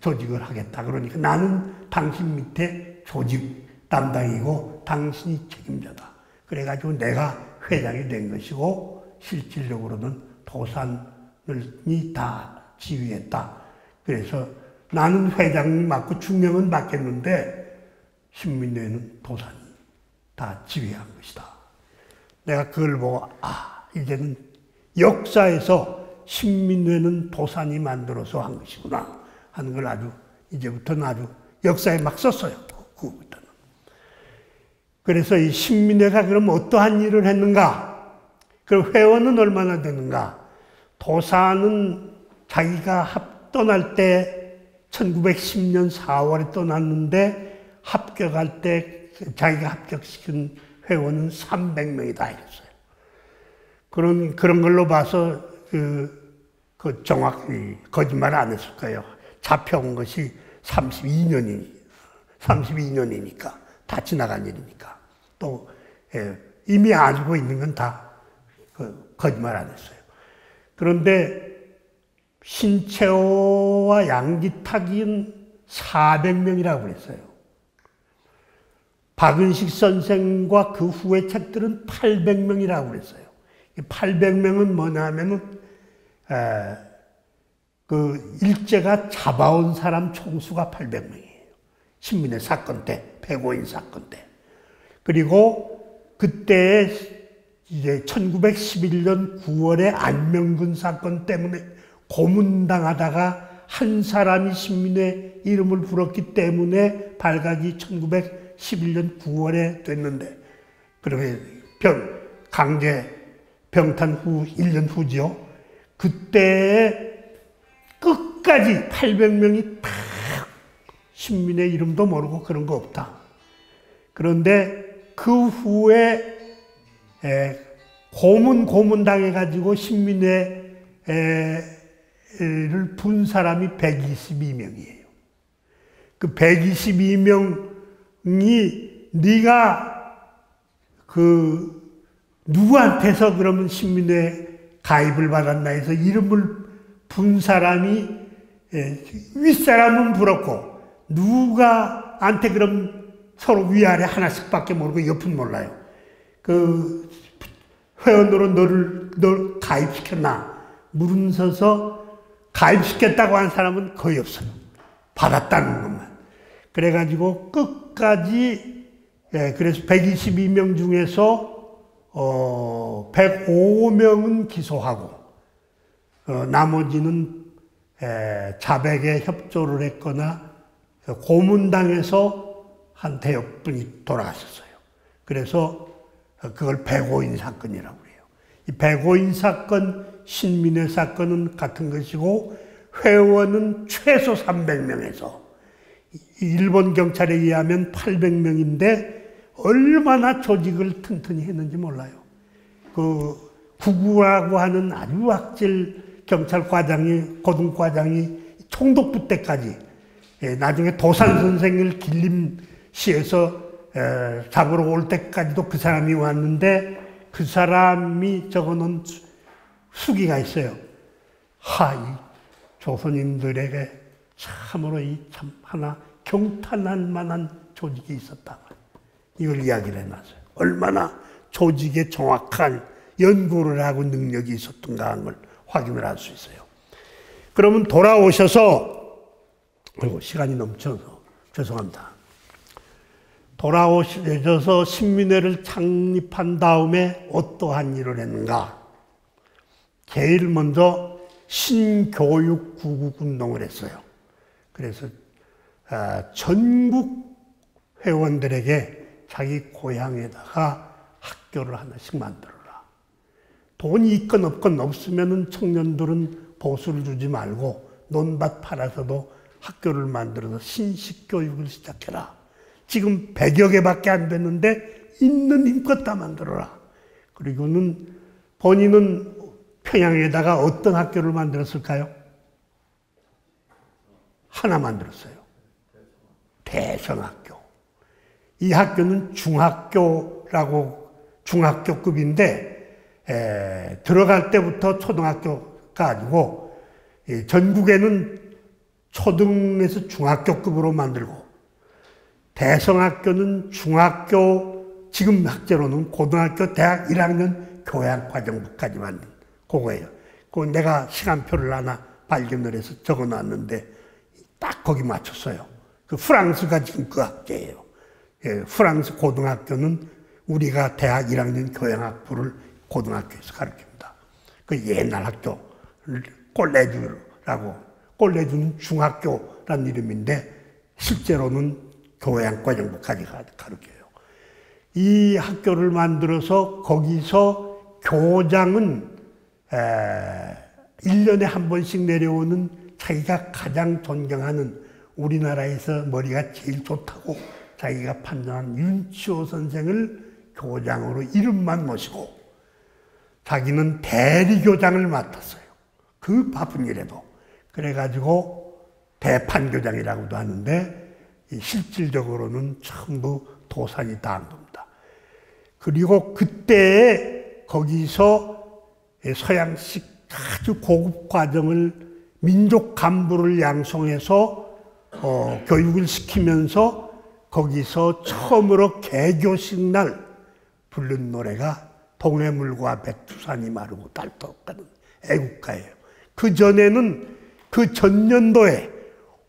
조직을 하겠다. 그러니까 나는 당신 밑에 조직 담당이고 당신이 책임자다. 그래가지고 내가 회장이 된 것이고 실질적으로는 도산이 다 지휘했다. 그래서 나는 회장이 맡고 중령은 맡겼는데 신민회는 도산이 다 지휘한 것이다. 내가 그걸 보고 이제는 역사에서 신민회는 도산이 만들어서 한 것이구나 하는 걸 아주 이제부터는 아주 역사에 막 썼어요. 그부터는. 그래서 이 신민회가 그럼 어떠한 일을 했는가? 그 회원은 얼마나 되는가? 도산은 자기가 떠날 때 1910년 4월에 떠났는데 합격할 때 자기가 합격시킨 회원은 300명이다 이랬어요. 그런 걸로 봐서 그 정확히 거짓말 안 했을 거예요. 잡혀온 것이 32년이니까 다 지나간 일이니까 또 이미 알고 있는 건 다 거짓말 안 했어요. 그런데 신채호와 양기탁은 400명이라고 그랬어요. 박은식 선생과 그 후의 책들은 800명이라고 그랬어요. 800명은 뭐냐 하면은 그 일제가 잡아온 사람 총수가 800명이에요. 신민의 사건 때, 백오인 사건 때. 그리고 그때 이제 1911년 9월에 안명근 사건 때문에 고문당하다가 한 사람이 신민의 이름을 불었기 때문에 발각이 1911년 9월에 됐는데, 그러면 강제 병탄 후 1년 후죠. 그때 끝까지 800명이 다 신민의 이름도 모르고 그런 거 없다. 그런데 그 후에 고문 당해가지고 신민회를 분 사람이 122명이에요. 그 122명이 네가 누구한테서 그러면 신민회 가입을 받았나 해서 이름을 분 사람이 윗사람은 불었고 누가한테 그럼 서로 위아래 하나씩밖에 모르고 옆은 몰라요. 그 회원으로 널 가입시켰나 물으면서 가입시켰다고 한 사람은 거의 없어요. 받았다는 것만. 그래가지고 끝까지 그래서 122명 중에서 105명은 기소하고 나머지는 자백에 협조를 했거나 고문당해서 한 대여 분이 돌아가셨어요. 그래서 그걸 백오인 사건이라고 해요. 이 백오인 사건, 신민회 사건은 같은 것이고 회원은 최소 300명에서 일본 경찰에 의하면 800명인데 얼마나 조직을 튼튼히 했는지 몰라요. 그 구구라고 하는 아주 악질 경찰과장이 고등과장이 총독부 때까지 나중에 도산 선생을 길림시에서 잡으러 올 때까지도 그 사람이 왔는데 그 사람이 적어놓은 수기가 있어요. 이 조선인들에게 참으로 참 하나 경탄할 만한 조직이 있었다. 이걸 이야기를 해놨어요. 얼마나 조직에 정확한 연구를 하고 능력이 있었던가 하는 걸 확인을 할 수 있어요. 그러면 돌아오셔서, 그리고 시간이 넘쳐서 죄송합니다. 돌아오셔서 신민회를 창립한 다음에 어떠한 일을 했는가? 제일 먼저 신교육 구국운동을 했어요. 그래서 전국 회원들에게 자기 고향에다가 학교를 하나씩 만들어라. 돈이 있건 없건 없으면은 청년들은 보수를 주지 말고 논밭 팔아서도 학교를 만들어서 신식교육을 시작해라. 지금 100여 개밖에 안 됐는데 있는 힘껏 다 만들어라. 그리고는 본인은 평양에다가 어떤 학교를 만들었을까요? 하나 만들었어요. 대성학교. 이 학교는 중학교급인데 들어갈 때부터 초등학교가 아니고 전국에는 초등에서 중학교급으로 만들고 대성학교는 중학교 지금 학제로는 고등학교 대학 1학년 교양과정부까지 만든 그거예요. 그거 내가 시간표를 하나 발견을 해서 적어놨는데 딱 거기 맞췄어요. 그 프랑스가 지금 그 학교예요. 예, 프랑스 고등학교는 우리가 대학 1학년 교양학부를 고등학교에서 가르칩니다. 그 옛날 학교, 꼴레주는 중학교란 이름인데 실제로는 교양과정부까지 가르쳐요. 이 학교를 만들어서 거기서 교장은 1년에 한 번씩 내려오는 자기가 가장 존경하는 우리나라에서 머리가 제일 좋다고 자기가 판단한 윤치호 선생을 교장으로 이름만 모시고 자기는 대리교장을 맡았어요. 그 바쁜 일에도. 그래가지고 대판교장이라고도 하는데 실질적으로는 전부 도산이 다 한 겁니다. 그리고 그때 거기서 서양식 아주 고급 과정을 민족 간부를 양성해서 교육을 시키면서 거기서 처음으로 개교식 날 부른 노래가 동해물과 백두산이 마르고 닳도록 가는 애국가예요. 그 전에는 그 전년도에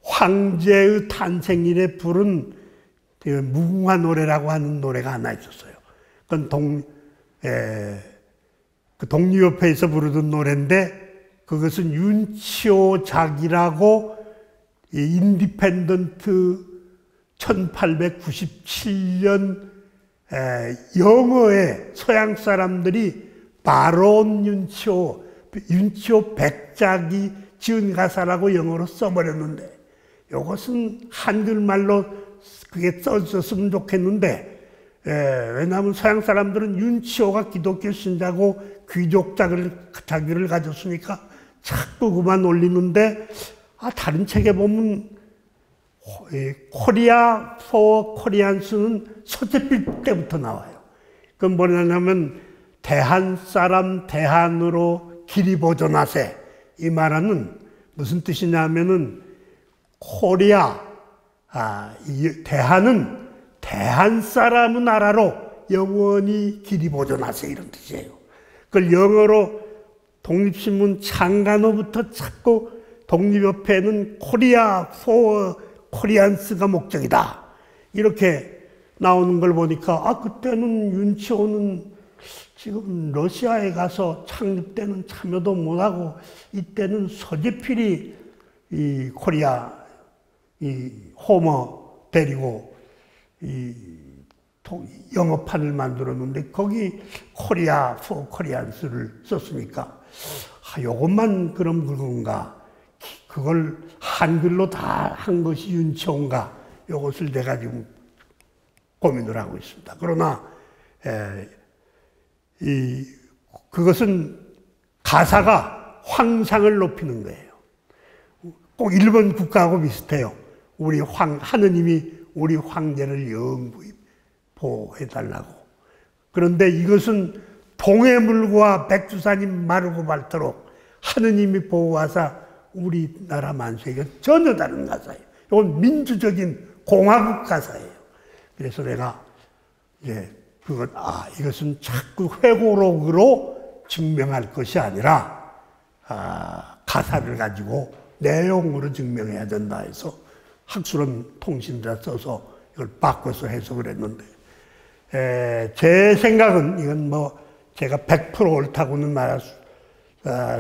황제의 탄생일에 부른 무궁화 노래라고 하는 노래가 하나 있었어요. 그건 독립협회에서 부르던 노래인데 그것은 윤치호 작이라고 인디펜던트 1897년 영어에 서양 사람들이 바론 윤치호 백작이 지은 가사라고 영어로 써버렸는데 이것은 한글말로 그게 써졌으면 좋겠는데 왜냐하면 서양 사람들은 윤치호가 기독교 신자고 귀족 자기를 가졌으니까 자꾸 그만 올리는데 다른 책에 보면 코리아 포 코리안스는 서재필 때부터 나와요. 그건 뭐냐면 대한 사람 대한으로 길이 보존하세. 이 말은 무슨 뜻이냐면은 대한은 대한 사람의 나라로 영원히 길이 보존하세 이런 뜻이에요. 그걸 영어로 독립신문 창간호부터 찾고 독립협회는 코리아 포 코리안스가 목적이다. 이렇게 나오는 걸 보니까 그때는 윤치호는 지금 러시아에 가서 창립 때는 참여도 못하고 이때는 서재필이 이 코리아 이 호머 데리고 이 영어판을 만들었는데 거기 코리아 포 코리안스를 썼으니까 요것만 그럼 그건가? 그걸 한글로 다 한 것이 윤치호인가? 이것을 내가 지금 고민을 하고 있습니다. 그러나 그것은 가사가 황상을 높이는 거예요. 꼭 일본 국가하고 비슷해요. 하느님이 우리 황제를 영구히 보호해달라고. 그런데 이것은 동해물과 백두산이 마르고 닳도록 하느님이 보호하사 우리나라 만세가 전혀 다른 가사예요. 이건 민주적인 공화국 가사예요. 그래서 내가 이것은 자꾸 회고록으로 증명할 것이 아니라 가사를 가지고 내용으로 증명해야 된다 해서 학술은 통신자 써서 이걸 바꿔서 해석을 했는데 제 생각은 이건 뭐 제가 100% 옳다고는 말할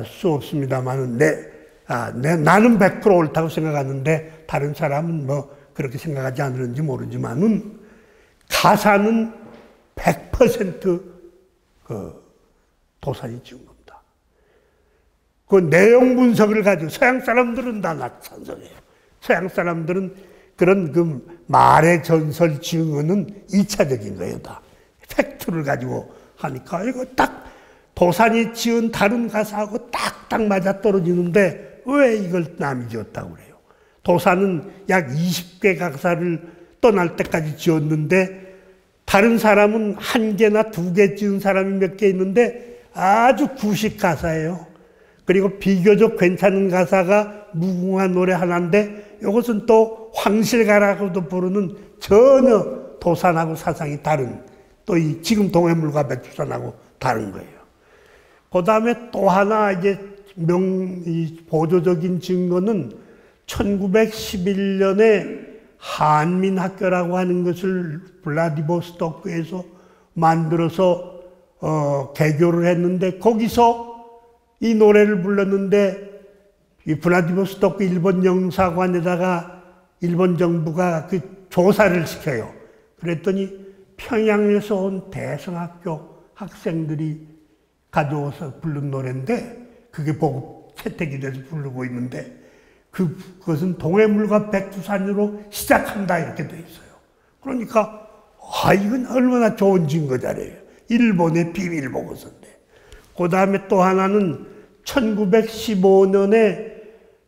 수 없습니다만 나는 100% 옳다고 생각하는데 다른 사람은 뭐 그렇게 생각하지 않는지 모르지만은 가사는 100% 도산이 지은 겁니다. 그 내용 분석을 가지고 서양 사람들은 다 찬성해요. 서양 사람들은 그런 그 말의 전설 증언은 2차적인 거예요, 다. 팩트를 가지고 하니까 이거 딱 도산이 지은 다른 가사하고 딱딱 맞아 떨어지는데 왜 이걸 남이 지었다고 그래요? 도산은 약 20개 가사를 떠날 때까지 지었는데 다른 사람은 1개나 2개 지은 사람이 몇 개 있는데 아주 구식 가사예요. 그리고 비교적 괜찮은 가사가 무궁한 노래 하나인데 이것은 또 황실가라고도 부르는 전혀 도산하고 사상이 다른 또 이 지금 동해물과 백두산하고 다른 거예요. 그 다음에 또 하나 이제 보조적인 증거는 1911년에 한민학교라고 하는 것을 블라디보스토크에서 만들어서 개교를 했는데 거기서 이 노래를 불렀는데 이 블라디보스토크 일본 영사관에다가 일본 정부가 그 조사를 시켜요. 그랬더니 평양에서 온 대성학교 학생들이 가져와서 부른 노래인데 그게 보고 채택이 돼서 부르고 있는데 그것은 동해물과 백두산으로 시작한다 이렇게 돼 있어요. 그러니까 이건 얼마나 좋은 증거자래요. 일본의 비밀 보고서인데. 그 다음에 또 하나는 1915년에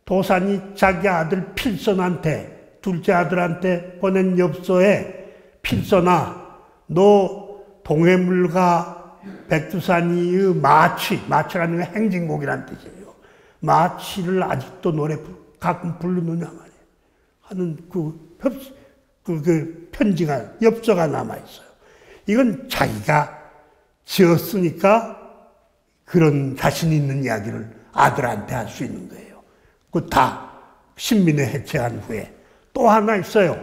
도산이 자기 아들 필선한테 둘째 아들한테 보낸 엽서에 필선아 너 동해물과 백두산이 마취라는 게 행진곡이라는 뜻이에요. 마취를 아직도 노래 가끔 부르느냐 말이에요. 하는 그 편지가 엽서가 남아 있어요. 이건 자기가 지었으니까 그런 자신 있는 이야기를 아들한테 할 수 있는 거예요. 그 다 신민회 해체한 후에 또 하나 있어요.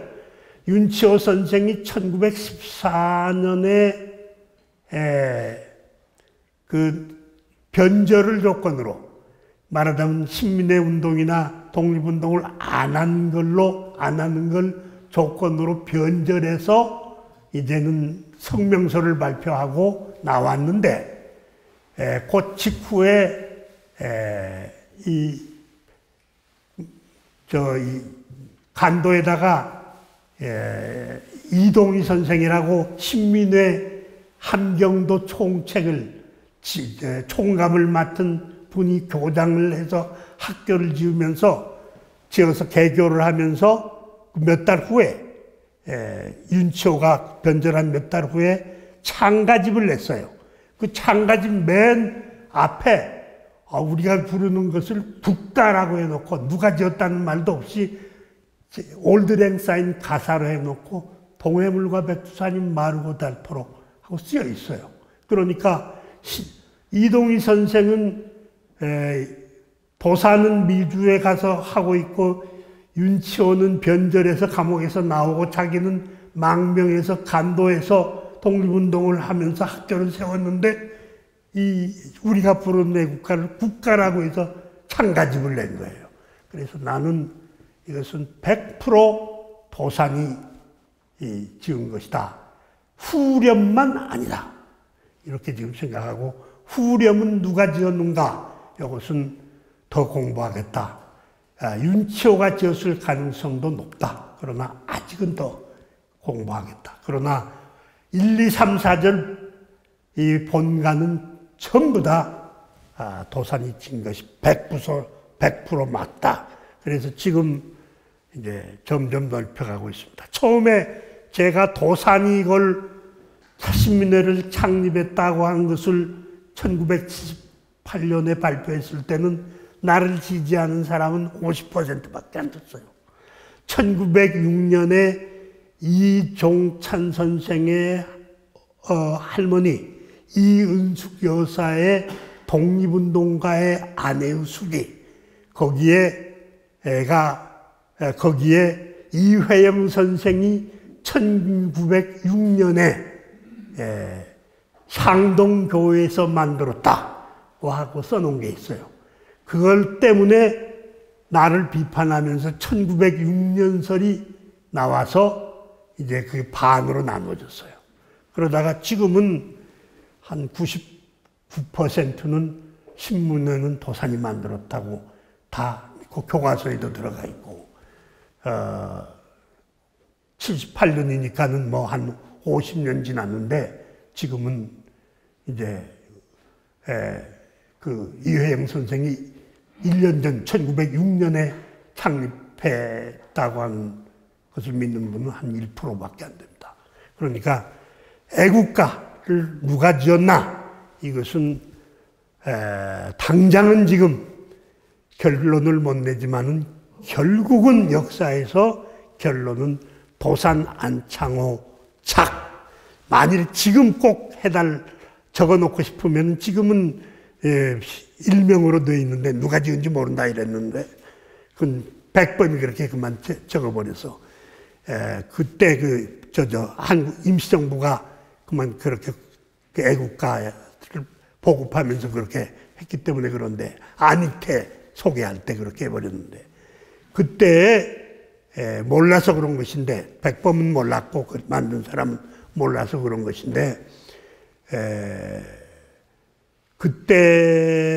윤치호 선생이 1914년에 그 변절을 조건으로 말하자면 신민회 운동이나 독립운동을 안 하는 걸 조건으로 변절해서 이제는 성명서를 발표하고 나왔는데 그 직후에 이 간도에다가 이동희 선생이라고 신민회 함경도 총감을 맡은 분이 교장을 해서 학교를 지어서 개교를 하면서 몇 달 후에 윤치호가 변절한 몇 달 후에 창가집을 냈어요. 그 창가집 맨 앞에 우리가 부르는 것을 북가라고 해놓고 누가 지었다는 말도 없이 올드랭사인 가사로 해놓고 동해물과 백두산이 마르고 닳도록 하고 쓰여 있어요. 그러니까 이동희 선생은 도산은 미주에 가서 하고 있고 윤치호는 변절해서 감옥에서 나오고 자기는 망명해서 간도에서 독립운동을 하면서 학교를 세웠는데 우리가 부르는 애국가를 국가라고 해서 창가집을 낸 거예요. 그래서 나는 이것은 100% 도산이 지은 것이다. 후렴만 아니다. 이렇게 지금 생각하고 후렴은 누가 지었는가? 이것은 더 공부하겠다. 윤치호가 지었을 가능성도 높다. 그러나 아직은 더 공부하겠다. 그러나 1, 2, 3, 4절 이 본가는 전부 다 도산이 진 것이 100% 맞다. 그래서 지금 이제 점점 넓혀가고 있습니다. 처음에 제가 도산이 이걸 신민회를 창립했다고 한 것을 1978년에 발표했을 때는 나를 지지하는 사람은 50%밖에 안 됐어요. 1906년에 이종찬 선생의 할머니 이은숙 여사의 독립운동가의 아내의 숙이 거기에 이회영 선생이 1906년에 상동교회에서 만들었다고 하고 써놓은 게 있어요. 그걸 때문에 나를 비판하면서 1906년설이 나와서 이제 그게 반으로 나눠졌어요. 그러다가 지금은 한 99%는 신문에는 도산이 만들었다고 다 그 교과서에도 들어가 있고 78년이니까는 뭐 한 50년 지났는데 지금은 이제 그 이회영 선생이 1년 전 1906년에 창립했다고 하는 것을 믿는 분은 한 1%밖에 안 됩니다. 그러니까 애국가를 누가 지었나? 이것은 당장은 지금 결론을 못 내지만은 결국은 역사에서 결론은 도산 안창호 착. 만일 지금 꼭 적어놓고 싶으면 지금은 일명으로 되어 있는데 누가 지은지 모른다 이랬는데 그건 백범이 그렇게 그만 적어버려서 그때 한국 임시정부가 그만 그렇게 그 애국가를 보급하면서 그렇게 했기 때문에 그런데 안익태 소개할 때 그렇게 해버렸는데 그때 몰라서 그런 것인데 백범은 몰랐고 만든 사람은 몰라서 그런 것인데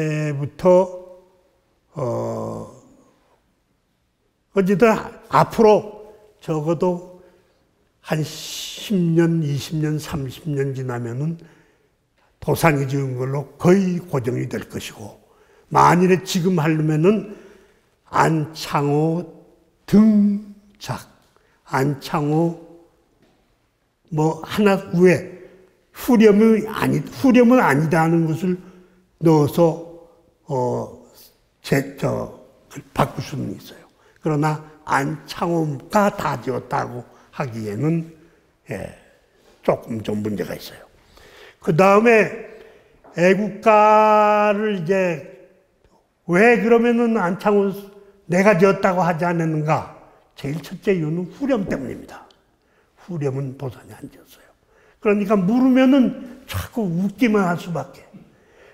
그때부터 어쨌든 앞으로 적어도 한 10년, 20년, 30년 지나면은 도산이 지은 걸로 거의 고정이 될 것이고 만일에 지금 하려면은 안창호 등작, 안창호 뭐 하나 위에 후렴은 아니다는 것을 넣어서 바꿀 수는 있어요. 그러나 안창호가 다 지었다고 하기에는 조금 좀 문제가 있어요. 그 다음에 애국가를 이제 왜 그러면은 안창호 내가 지었다고 하지 않았는가? 제일 첫째 이유는 후렴 때문입니다. 후렴은 도산이 안 지었어요. 그러니까 물으면은 자꾸 웃기만 할 수밖에.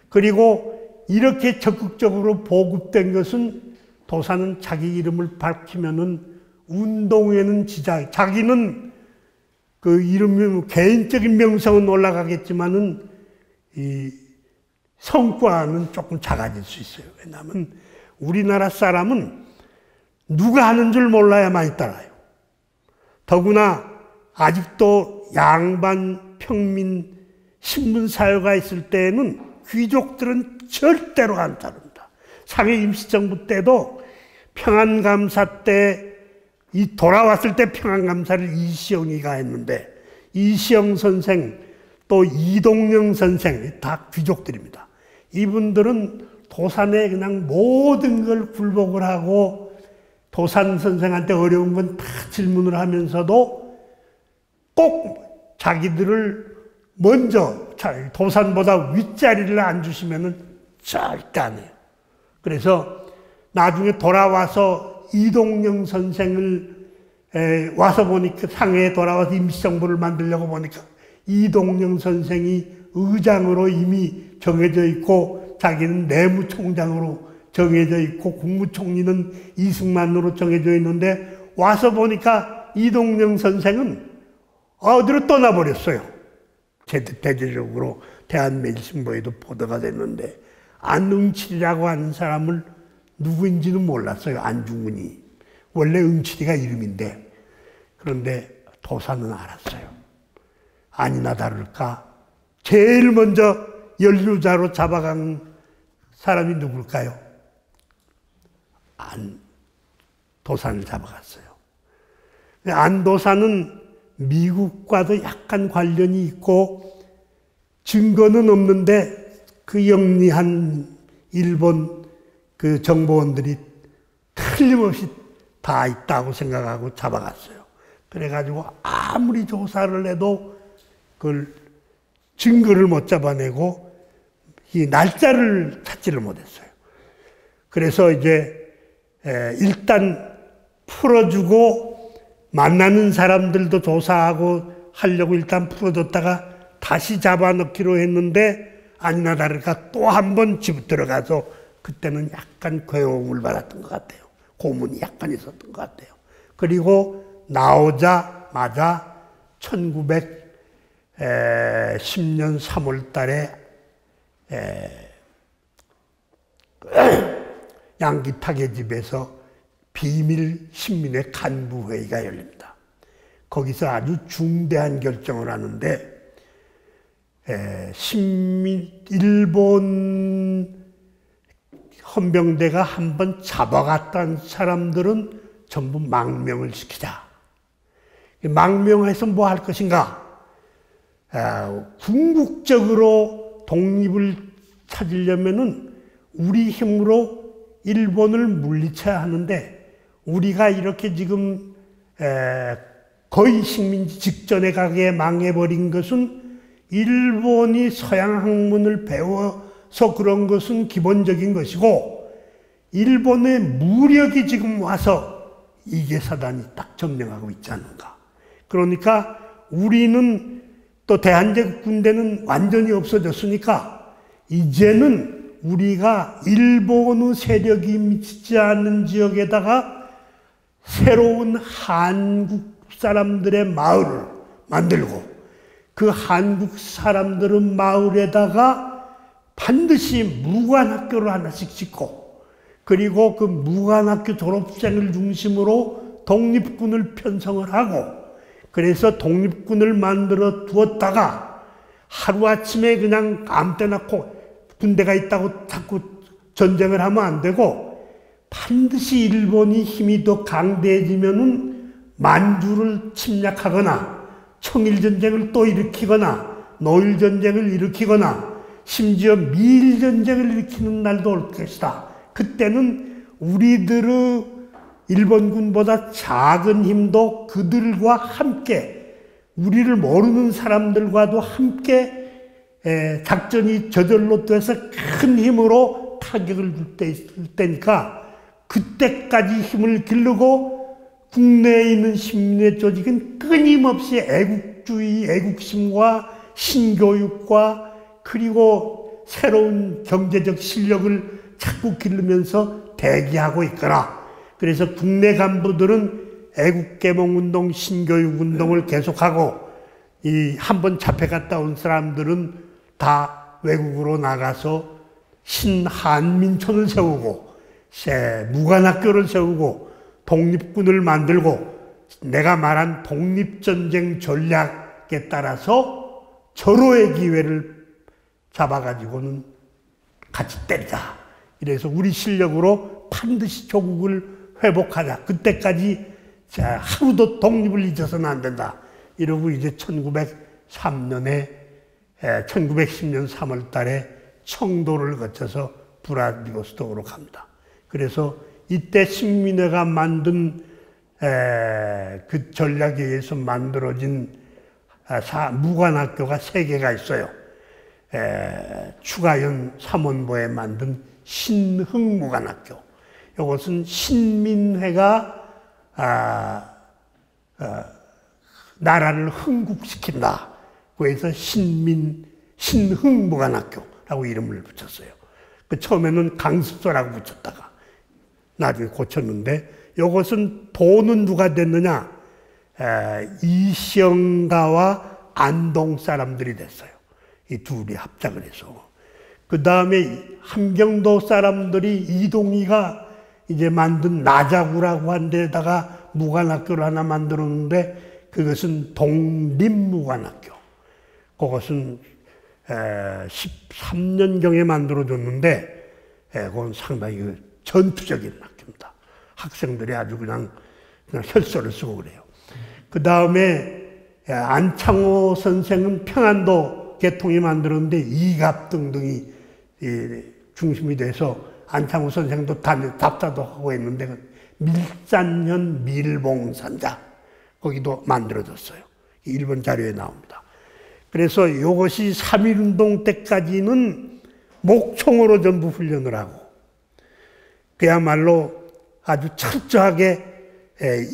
그리고 이렇게 적극적으로 보급된 것은 도산은 자기 이름을 밝히면은 운동에는 자기는 그 이름이 개인적인 명성은 올라가겠지만은 이 성과는 조금 작아질 수 있어요. 왜냐하면 우리나라 사람은 누가 하는 줄 몰라야 많이 따라요. 더구나 아직도 양반, 평민, 신분사회가 있을 때에는 귀족들은 절대로 안 따릅니다. 상해 임시정부 때도 평안감사 때 돌아왔을 때 평안감사를 이시영이가 했는데 이시영 선생 또 이동영 선생 다 귀족들입니다. 이분들은 도산에 그냥 모든 걸 굴복을 하고 도산 선생한테 어려운 건 다 질문을 하면서도 꼭 자기들을 먼저 도산보다 윗자리를 안 주시면은 절대 안 해요. 그래서 나중에 돌아와서 이동영 선생을 와서 보니까 상해에 돌아와서 임시정부를 만들려고 보니까 이동영 선생이 의장으로 이미 정해져 있고 자기는 내무총장으로 정해져 있고 국무총리는 이승만으로 정해져 있는데 와서 보니까 이동영 선생은 어디로 떠나버렸어요. 대대적으로 대한매일신보에도 보도가 됐는데 안응칠이라고 하는 사람을 누구인지는 몰랐어요. 안중근이. 원래 응칠이가 이름인데 그런데 도산은 알았어요. 아니나 다를까 제일 먼저 연루자로 잡아간 사람이 누굴까요? 안도산을 잡아갔어요. 안도산은 미국과도 약간 관련이 있고 증거는 없는데 그 영리한 일본 그 정보원들이 틀림없이 다 있다고 생각하고 잡아갔어요. 그래가지고 아무리 조사를 해도 그걸 증거를 못 잡아내고 이 날짜를 찾지를 못했어요. 그래서 이제 일단 풀어주고 만나는 사람들도 조사하고 하려고 일단 풀어줬다가 다시 잡아넣기로 했는데 아니나 다를까 또 한 번 집 들어가서 그때는 약간 괴로움을 받았던 것 같아요. 고문이 약간 있었던 것 같아요. 그리고 나오자마자 1910년 3월 달에 양기탁의 집에서 비밀 신민회 간부회의가 열립니다. 거기서 아주 중대한 결정을 하는데 일본 헌병대가 한번 잡아갔던 사람들은 전부 망명을 시키자. 망명해서 뭐 할 것인가? 궁극적으로 독립을 찾으려면은 우리 힘으로 일본을 물리쳐야 하는데, 우리가 이렇게 지금 거의 식민지 직전에 가게 망해버린 것은 일본이 서양 학문을 배워서 그런 것은 기본적인 것이고, 일본의 무력이 지금 와서 이게 사단이 딱 점령하고 있지 않는가. 그러니까 우리는 또 대한제국 군대는 완전히 없어졌으니까 이제는 우리가 일본의 세력이 미치지 않는 지역에다가 새로운 한국 사람들의 마을을 만들고, 그 한국 사람들의 마을에다가 반드시 무관학교를 하나씩 짓고, 그리고 그 무관학교 졸업생을 중심으로 독립군을 편성을 하고, 그래서 독립군을 만들어 두었다가 하루아침에 그냥 아무 때나 군대가 있다고 자꾸 전쟁을 하면 안 되고, 반드시 일본이 힘이 더 강대해지면은 만주를 침략하거나 청일전쟁을 또 일으키거나 노일전쟁을 일으키거나 심지어 미일전쟁을 일으키는 날도 올 것이다. 그때는 우리들의 일본군보다 작은 힘도 그들과 함께, 우리를 모르는 사람들과도 함께 작전이 저절로 돼서 큰 힘으로 타격을 줄 때니까, 그때까지 힘을 기르고 국내에 있는 시민의 조직은 끊임없이 애국주의, 애국심과 신교육과 그리고 새로운 경제적 실력을 자꾸 기르면서 대기하고 있거라. 그래서 국내 간부들은 애국개몽운동, 신교육운동을 계속하고, 이 한번 잡혀갔다 온 사람들은 다 외국으로 나가서 신한민촌을 세우고 무관학교를 세우고 독립군을 만들고, 내가 말한 독립전쟁 전략에 따라서 절호의 기회를 잡아가지고는 같이 때리자. 이래서 우리 실력으로 반드시 조국을 회복하자. 그때까지 하루도 독립을 잊어서는 안 된다. 이러고 이제 1910년 3월 달에 청도를 거쳐서 브라디보스톡으로 갑니다. 그래서 이때 식민회가 만든 그 전략에 의해서 만들어진 무관학교가 3개가 있어요. 추가연 삼원보에 만든 신흥무관학교. 이것은 신민회가 나라를 흥국시킨다. 그래서 신흥무관학교라고 이름을 붙였어요. 그 처음에는 강습소라고 붙였다가 나중에 고쳤는데, 이것은 도는 누가 됐느냐? 이시영가와 안동 사람들이 됐어요. 이 둘이 합작을 해서. 그 다음에 함경도 사람들이 이동희가 이제 만든 나자구라고 한 데다가 무관학교를 하나 만들었는데, 그것은 독립무관학교. 그것은 13년경에 만들어졌는데, 그건 상당히 전투적인 학교입니다. 학생들이 아주 그냥 혈서를 쓰고 그래요. 그 다음에 안창호 선생은 평안도 계통이 만들었는데, 이갑 등등이 중심이 돼서 안창호 선생도 답사도 하고 했는데, 밀산현 밀봉산자 거기도 만들어졌어요. 일본 자료에 나옵니다. 그래서 이것이 3.1운동 때까지는 목총으로 전부 훈련을 하고, 그야말로 아주 철저하게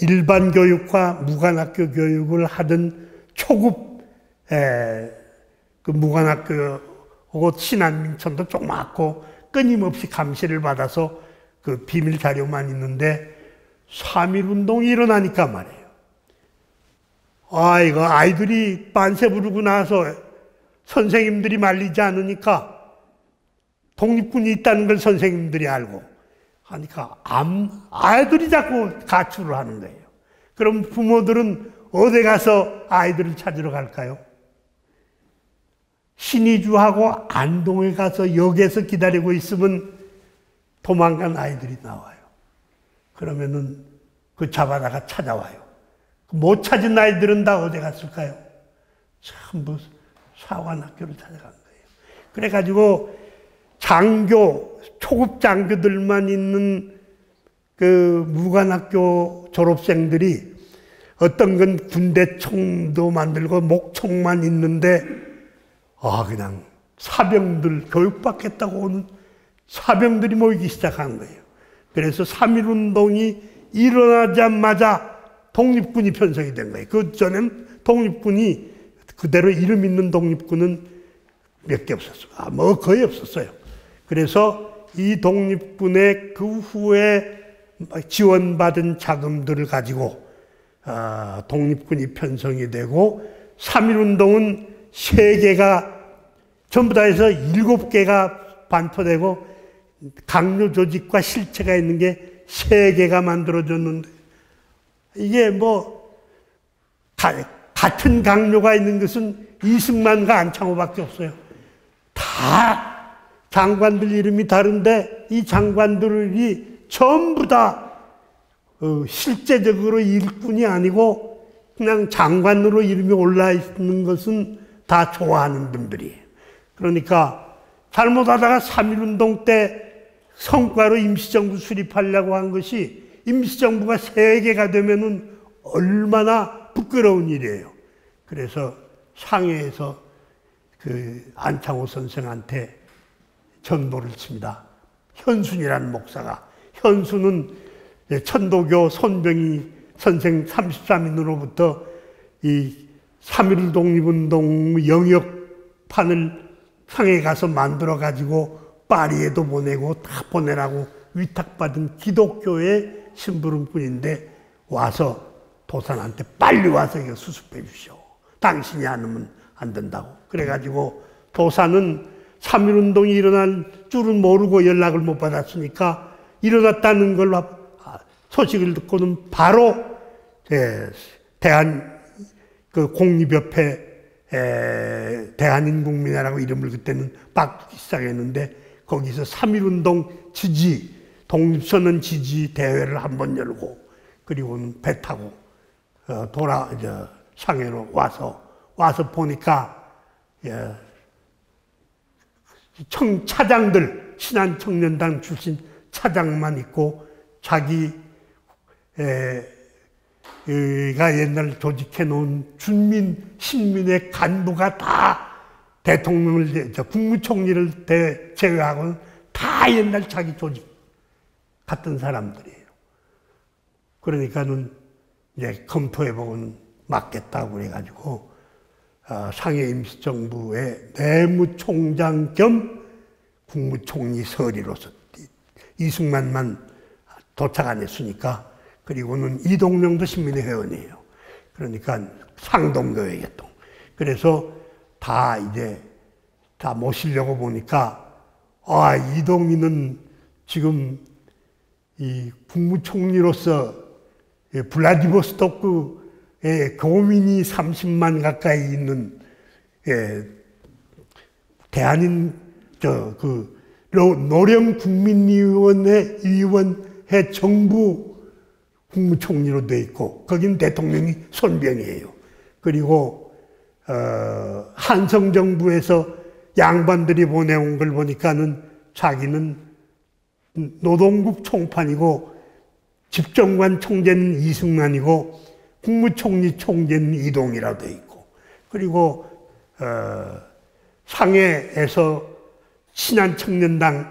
일반 교육과 무관학교 교육을 하던 초급 그 무관학교하고 신한민촌도 조그맣고 끊임없이 감시를 받아서 그 비밀 자료만 있는데, 3.1운동이 일어나니까 말이에요. 이거 아이들이 빤세 부르고 나서 선생님들이 말리지 않으니까 독립군이 있다는 걸 선생님들이 알고, 하니까 아이들이 자꾸 가출을 하는 거예요. 그럼 부모들은 어디 가서 아이들을 찾으러 갈까요? 신의주하고 안동에 가서 역에서 기다리고 있으면 도망간 아이들이 나와요. 그러면은 그 잡아다가 찾아와요. 못 찾은 아이들은 다 어디 갔을까요? 전부 사관학교를 찾아간 거예요. 그래가지고 장교, 초급 장교들만 있는 그 무관학교 졸업생들이 어떤 건 군대 총도 만들고 목총만 있는데 그냥 사병들, 교육받겠다고 오는 사병들이 모이기 시작한 거예요. 그래서 3.1운동이 일어나자마자 독립군이 편성이 된 거예요. 그 전엔 독립군이 그대로 이름 있는 독립군은 몇 개 없었어요. 뭐 거의 없었어요. 그래서 이 독립군의 그 후에 지원받은 자금들을 가지고 독립군이 편성이 되고 3.1운동은 3개가 전부 다 해서 7개가 반포되고 강요 조직과 실체가 있는 게 3개가 만들어졌는데 이게 뭐 같은 강요가 있는 것은 이승만과 안창호밖에 없어요. 다 장관들 이름이 다른데 이 장관들이 전부 다 실제적으로 일꾼이 아니고 그냥 장관으로 이름이 올라 있는 것은 다 좋아하는 분들이에요. 그러니까 잘못하다가 3.1운동 때 성과로 임시정부 수립하려고 한 것이 임시정부가 3개가 되면은 얼마나 부끄러운 일이에요. 그래서 상해에서 그 안창호 선생한테 전도를 칩니다. 현순이라는 목사가. 현순은 천도교 손병희 선생 33인으로부터 이 3.1 독립운동 영역판을 상해 가서 만들어 가지고 파리에도 보내고 다 보내라고 위탁받은 기독교의 심부름꾼인데 와서 도산한테 빨리 와서 이거 수습해 주시오. 당신이 안 하면 안 된다고. 그래가지고 도산은 3.1운동이 일어날 줄은 모르고 연락을 못 받았으니까 일어났다는 걸 소식을 듣고는 바로 대한 그 공립협회 대한인국민회라고 이름을 그때는 바꾸기 시작했는데 거기서 3.1운동 지지 독립선언 지지 대회를 한번 열고 그리고는 배 타고 상해로 와서 보니까 차장들 신한청년단 출신 차장만 있고 자기가 옛날 조직해 놓은 준민 신민의 간부가 다 대통령을 국무총리를 제외하고는 다 옛날 자기 조직 같은 사람들이에요. 그러니까는 이제 검토해보고는 맞겠다고 그래가지고 상해 임시정부의 내무총장 겸 국무총리 서리로서 이승만만 도착 안 했으니까 그리고는 이동명도 신민의 회원이에요. 그러니까 상동교회 개통. 그래서 다 모시려고 보니까 이동희는 지금 이 국무총리로서 블라디보스토크에 교민이 30만 가까이 있는 노령 국민위원회 정부 국무총리로 돼 있고 거긴 대통령이 손병이에요. 그리고 한성정부에서 양반들이 보내온 걸 보니까는 자기는 노동국 총판이고 집정관 총재는 이승만이고 국무총리 총재는 이동이라고 돼 있고 그리고 상해에서 신한청년당이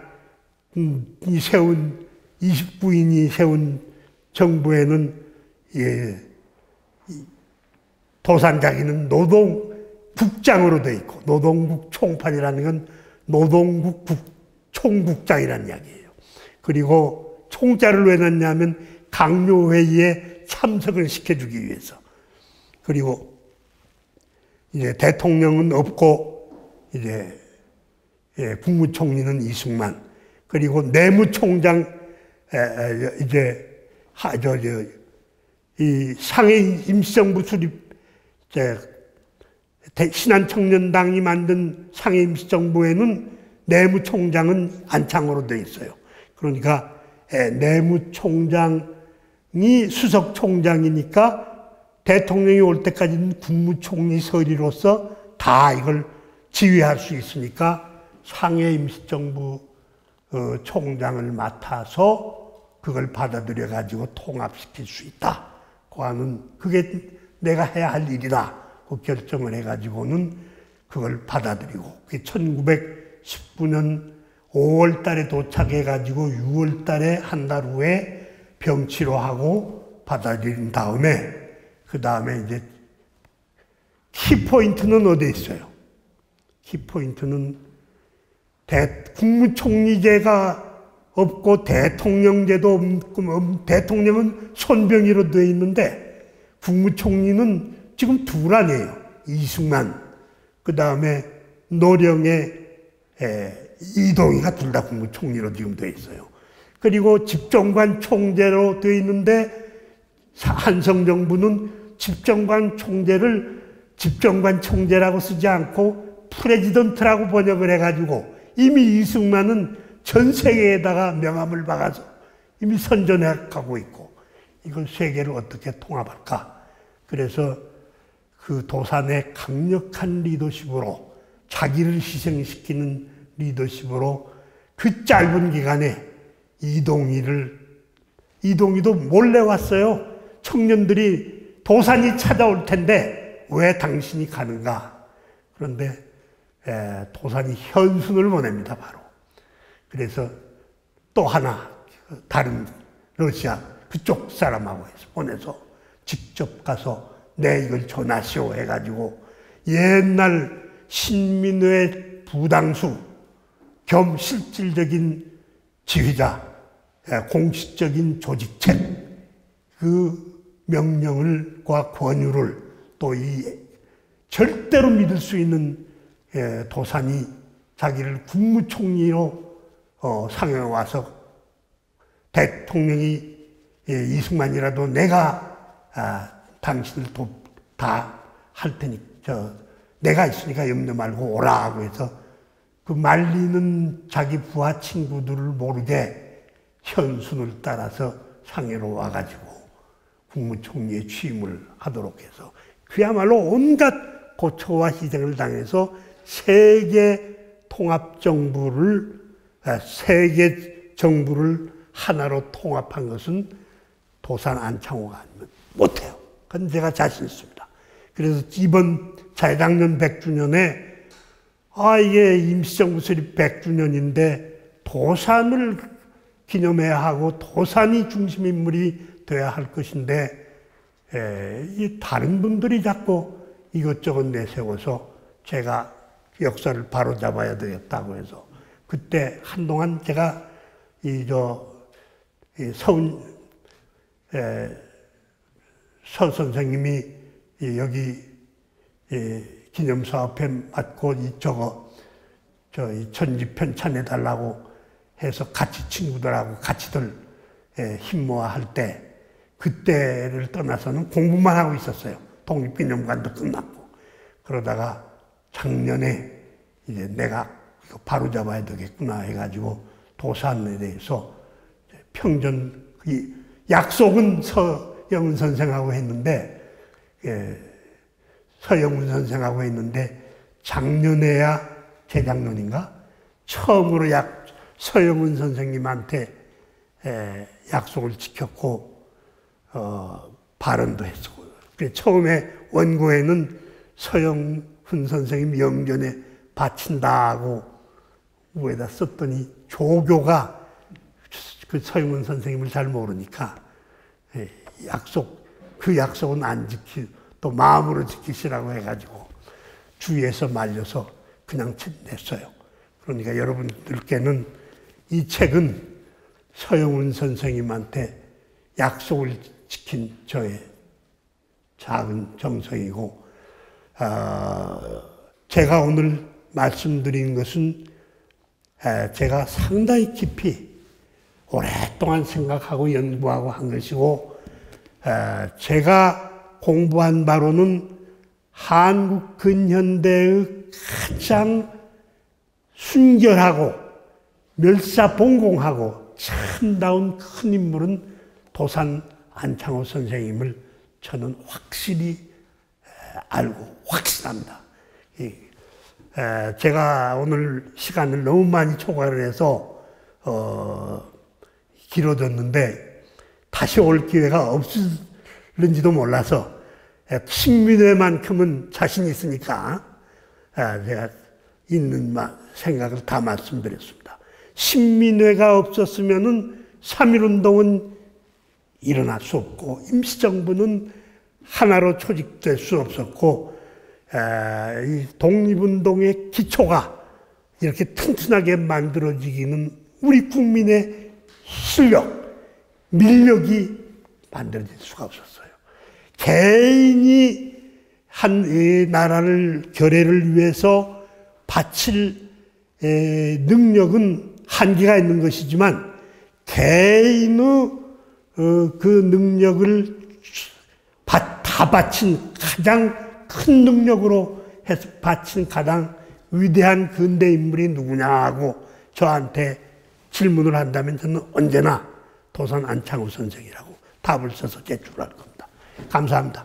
세운 29인이 세운 정부에는 도산자기는 노동국장으로 돼 있고 노동국 총판이라는 건 노동국 총국장이라는 이야기예요. 그리고 총자를 왜 놨냐면 강요회의에 참석을 시켜주기 위해서. 그리고 이제 대통령은 없고 이제 국무총리는 이승만. 그리고 내무총장 이제 이 상해 임시정부 수립 신한청년당이 만든 상해 임시정부에는 내무총장은 안창호로 되어 있어요. 그러니까 내무총장이 수석총장이니까 대통령이 올 때까지는 국무총리 서리로서 다 이걸 지휘할 수 있으니까 상해 임시정부 총장을 맡아서 그걸 받아들여 가지고 통합시킬 수 있다. 그 하는 그게 내가 해야 할 일이다. 그 결정을 해 가지고는 그걸 받아들이고 그게 1919년 5월 달에 도착해 가지고 6월 달에 한 달 후에 병치료하고 받아들인 다음에 그 다음에 이제 키포인트는 어디에 있어요? 키포인트는 국무총리제가 없고 대통령제도 없고 대통령은 손병희로 되어 있는데 국무총리는 지금 둘 아니에요. 이승만 그 다음에 노령의 이동희가 둘 다 국무총리로 지금 되어 있어요. 그리고 집정관 총재로 되어 있는데 한성정부는 집정관 총재를 집정관 총재라고 쓰지 않고 프레지던트라고 번역을 해가지고 이미 이승만은 전 세계에다가 명함을 박아서 이미 선전해 가고 있고 이걸 세계를 어떻게 통합할까? 그래서 그 도산의 강력한 리더십으로 자기를 희생시키는 리더십으로 그 짧은 기간에 이동희도 몰래 왔어요. 청년들이 도산이 찾아올 텐데 왜 당신이 가는가? 그런데 도산이 현순을 보냅니다. 바로. 그래서 또 하나 다른 러시아 그쪽 사람하고 해서 보내서 직접 가서 내 이걸 전하시오 해가지고 옛날 신민회 부당수 겸 실질적인 지휘자, 공식적인 조직책 그 명령과 권유를 또 이 절대로 믿을 수 있는 도산이 자기를 국무총리로 상해 와서 대통령이 이승만이라도 내가 당신을 다 할 테니 내가 있으니까 염려 말고 오라고 해서 그 말리는 자기 부하 친구들을 모르게 현순을 따라서 상해로 와가지고 국무총리에 취임을 하도록 해서 그야말로 온갖 고초와 희생을 당해서 세계 정부를 하나로 통합한 것은 도산 안창호가 아니면 못해요. 그건 제가 자신 있습니다. 그래서 이번 재작년 100주년에 이게 임시정부 수립 100주년인데 도산을 기념해야 하고 도산이 중심 인물이 돼야 할 것인데 이 다른 분들이 자꾸 이것저것 내세워서 제가 역사를 바로잡아야 되겠다고 해서 그때 한동안 제가 서 선생님이 여기 기념사업회 맡고 이 전지 편찬해달라고 해서 같이 친구들하고 같이들 힘 모아 할 때 그때를 떠나서는 공부만 하고 있었어요. 독립기념관도 끝났고. 그러다가 작년에 이제 내가 이거 바로 잡아야 되겠구나 해가지고 도산에 대해서 약속은 서영은 선생하고 했는데 작년에야 재작년인가 처음으로 서영은 선생님한테 약속을 지켰고 발언도 했고 처음에 원고에는 서영훈 선생님 영전에 바친다고 위에다 썼더니 조교가 그 서영훈 선생님을 잘 모르니까 그 약속은 안 또 마음으로 지키시라고 해가지고 주위에서 말려서 그냥 냈어요. 그러니까 여러분들께는 이 책은 서영훈 선생님한테 약속을 지킨 저의 작은 정성이고, 제가 오늘 말씀드린 것은 제가 상당히 깊이 오랫동안 생각하고 연구하고 한 것이고, 제가 공부한 바로는 한국 근현대의 가장 순결하고 멸사봉공하고 참다운 큰 인물은 도산 안창호 선생님을 저는 확실히 알고 확신합니다. 제가 오늘 시간을 너무 많이 초과를 해서 길어졌는데 다시 올 기회가 없을는지도 몰라서 친민회만큼은 자신 있으니까 제가 있는 생각을 다 말씀드렸습니다. 신민회가 없었으면은 3.1운동은 일어날 수 없고 임시정부는 하나로 조직될 수 없었고 이 독립운동의 기초가 이렇게 튼튼하게 만들어지기는 우리 국민의 실력, 밀력이 만들어질 수가 없었어요. 개인이 한 나라를 결의를 위해서 바칠 능력은 한계가 있는 것이지만 개인의 그 능력을 다 바친 가장 큰 능력으로 해서 바친 가장 위대한 근대 인물이 누구냐 하고 저한테 질문을 한다면 저는 언제나 도산 안창호 선생이라고 답을 써서 제출할 겁니다. 감사합니다.